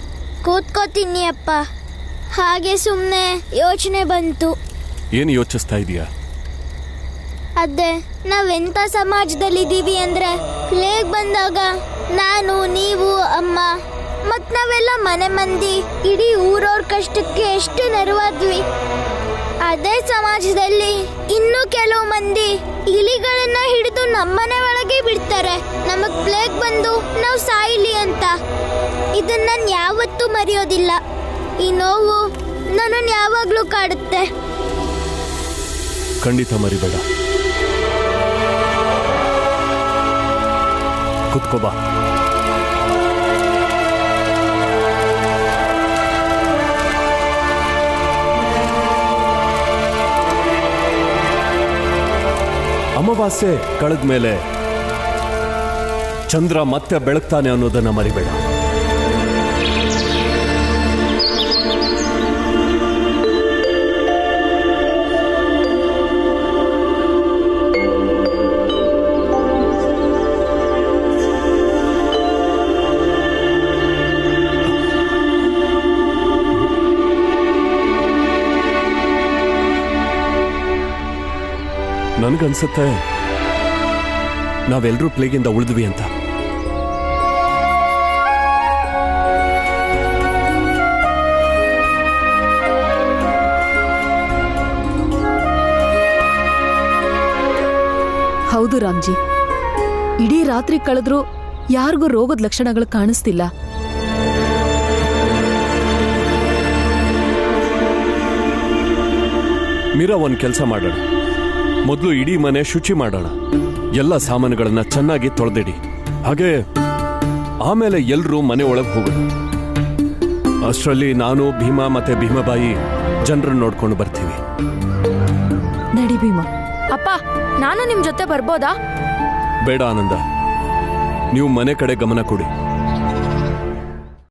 ಕೂತ್ಕೋತೀನಿ ಅಪ್ಪ. ಹಾಗೆ ಸುಮ್ಮನೆ ಯೋಚನೆ ಬಂತು. ಏನು ಯೋಚಿಸ್ತಾ ಇದೀಯಾ? ಅದೇ ನಾವೆಂತ ಸಮಾಜದಲ್ಲಿದ್ದೀವಿ ಅಂದ್ರೆ, ಪ್ಲೇಗ್ ಬಂದಾಗ ನಾನು, ನೀವು, ಅಮ್ಮ ಮತ್ ನಾವೆಲ್ಲ ಮನೆ ಮಂದಿ ಇಡೀ ಊರವ್ರ ಕಷ್ಟಕ್ಕೆ ಎಷ್ಟು ನೆರವಾದ್ವಿ. ಅದೇ ಸಮಾಜದಲ್ಲಿ ಇನ್ನೂ ಕೆಲವು ಮಂದಿ ಇಲಿಗಳನ್ನ ಹಿಡಿದು ನಮ್ಮನೆ ಒಳಗೆ ಬಿಡ್ತಾರೆ, ನಮಗ್ ಪ್ಲೇಗ್ ಬಂದು ನಾವು ಸಾಯಿಲಿ ಅಂತ. ಇದನ್ನ ನಾನು ಯಾವತ್ತೂ ಮರೆಯೋದಿಲ್ಲ. ಈ ನೋವು ನನ್ನನ್ನು ಯಾವಾಗ್ಲೂ ಕಾಡುತ್ತೆ. ಖಂಡಿತ ಮರಿಬೇಡ. ಕುತ್ಕೋಬಾ. ಅಮಾವಾಸ್ಯೆ ಕಳೆದ ಮೇಲೆ ಚಂದ್ರ ಮತ್ತೆ ಬೆಳಗ್ತಾನೆ ಅನ್ನೋದನ್ನ ಮರಿಬೇಡ. ನನಗನ್ಸುತ್ತೆ ನಾವೆಲ್ಲರೂ ಪ್ಲೇಗಿಂದ ಉಳಿದ್ವಿ ಅಂತ. ಹೌದು ರಾಮ್ಜಿ, ಇಡೀ ರಾತ್ರಿ ಕಳೆದ್ರೂ ಯಾರಿಗೂ ರೋಗದ ಲಕ್ಷಣಗಳು ಕಾಣಿಸ್ತಿಲ್ಲ. ಮೀರಾ, ಒಂದ್ ಕೆಲಸ ಮಾಡೋಣ. ಮೊದಲು ಇಡೀ ಮನೆ ಶುಚಿ ಮಾಡೋಣ. ಎಲ್ಲ ಸಾಮಾನುಗಳನ್ನ ಚೆನ್ನಾಗಿ ತೊಳೆದಿಡಿ. ಹಾಗೆ ಆಮೇಲೆ ಎಲ್ರೂ ಮನೆ ಒಳಗೆ ಹೋಗೋಣ. ಅಷ್ಟರಲ್ಲಿ ನಾನು ಭೀಮಾ ಮತ್ತೆ ಭೀಮಾಬಾಯಿ ಜನರನ್ನ ನೋಡ್ಕೊಂಡು ಬರ್ತೀವಿ. ನಡಿ ಭೀಮಾ. ಅಪ್ಪ, ನಾನು ನಿಮ್ ಜೊತೆ ಬರ್ಬೋದಾ? ಬೇಡ ಆನಂದ, ನೀವು ಮನೆ ಕಡೆ ಗಮನ ಕೊಡಿ.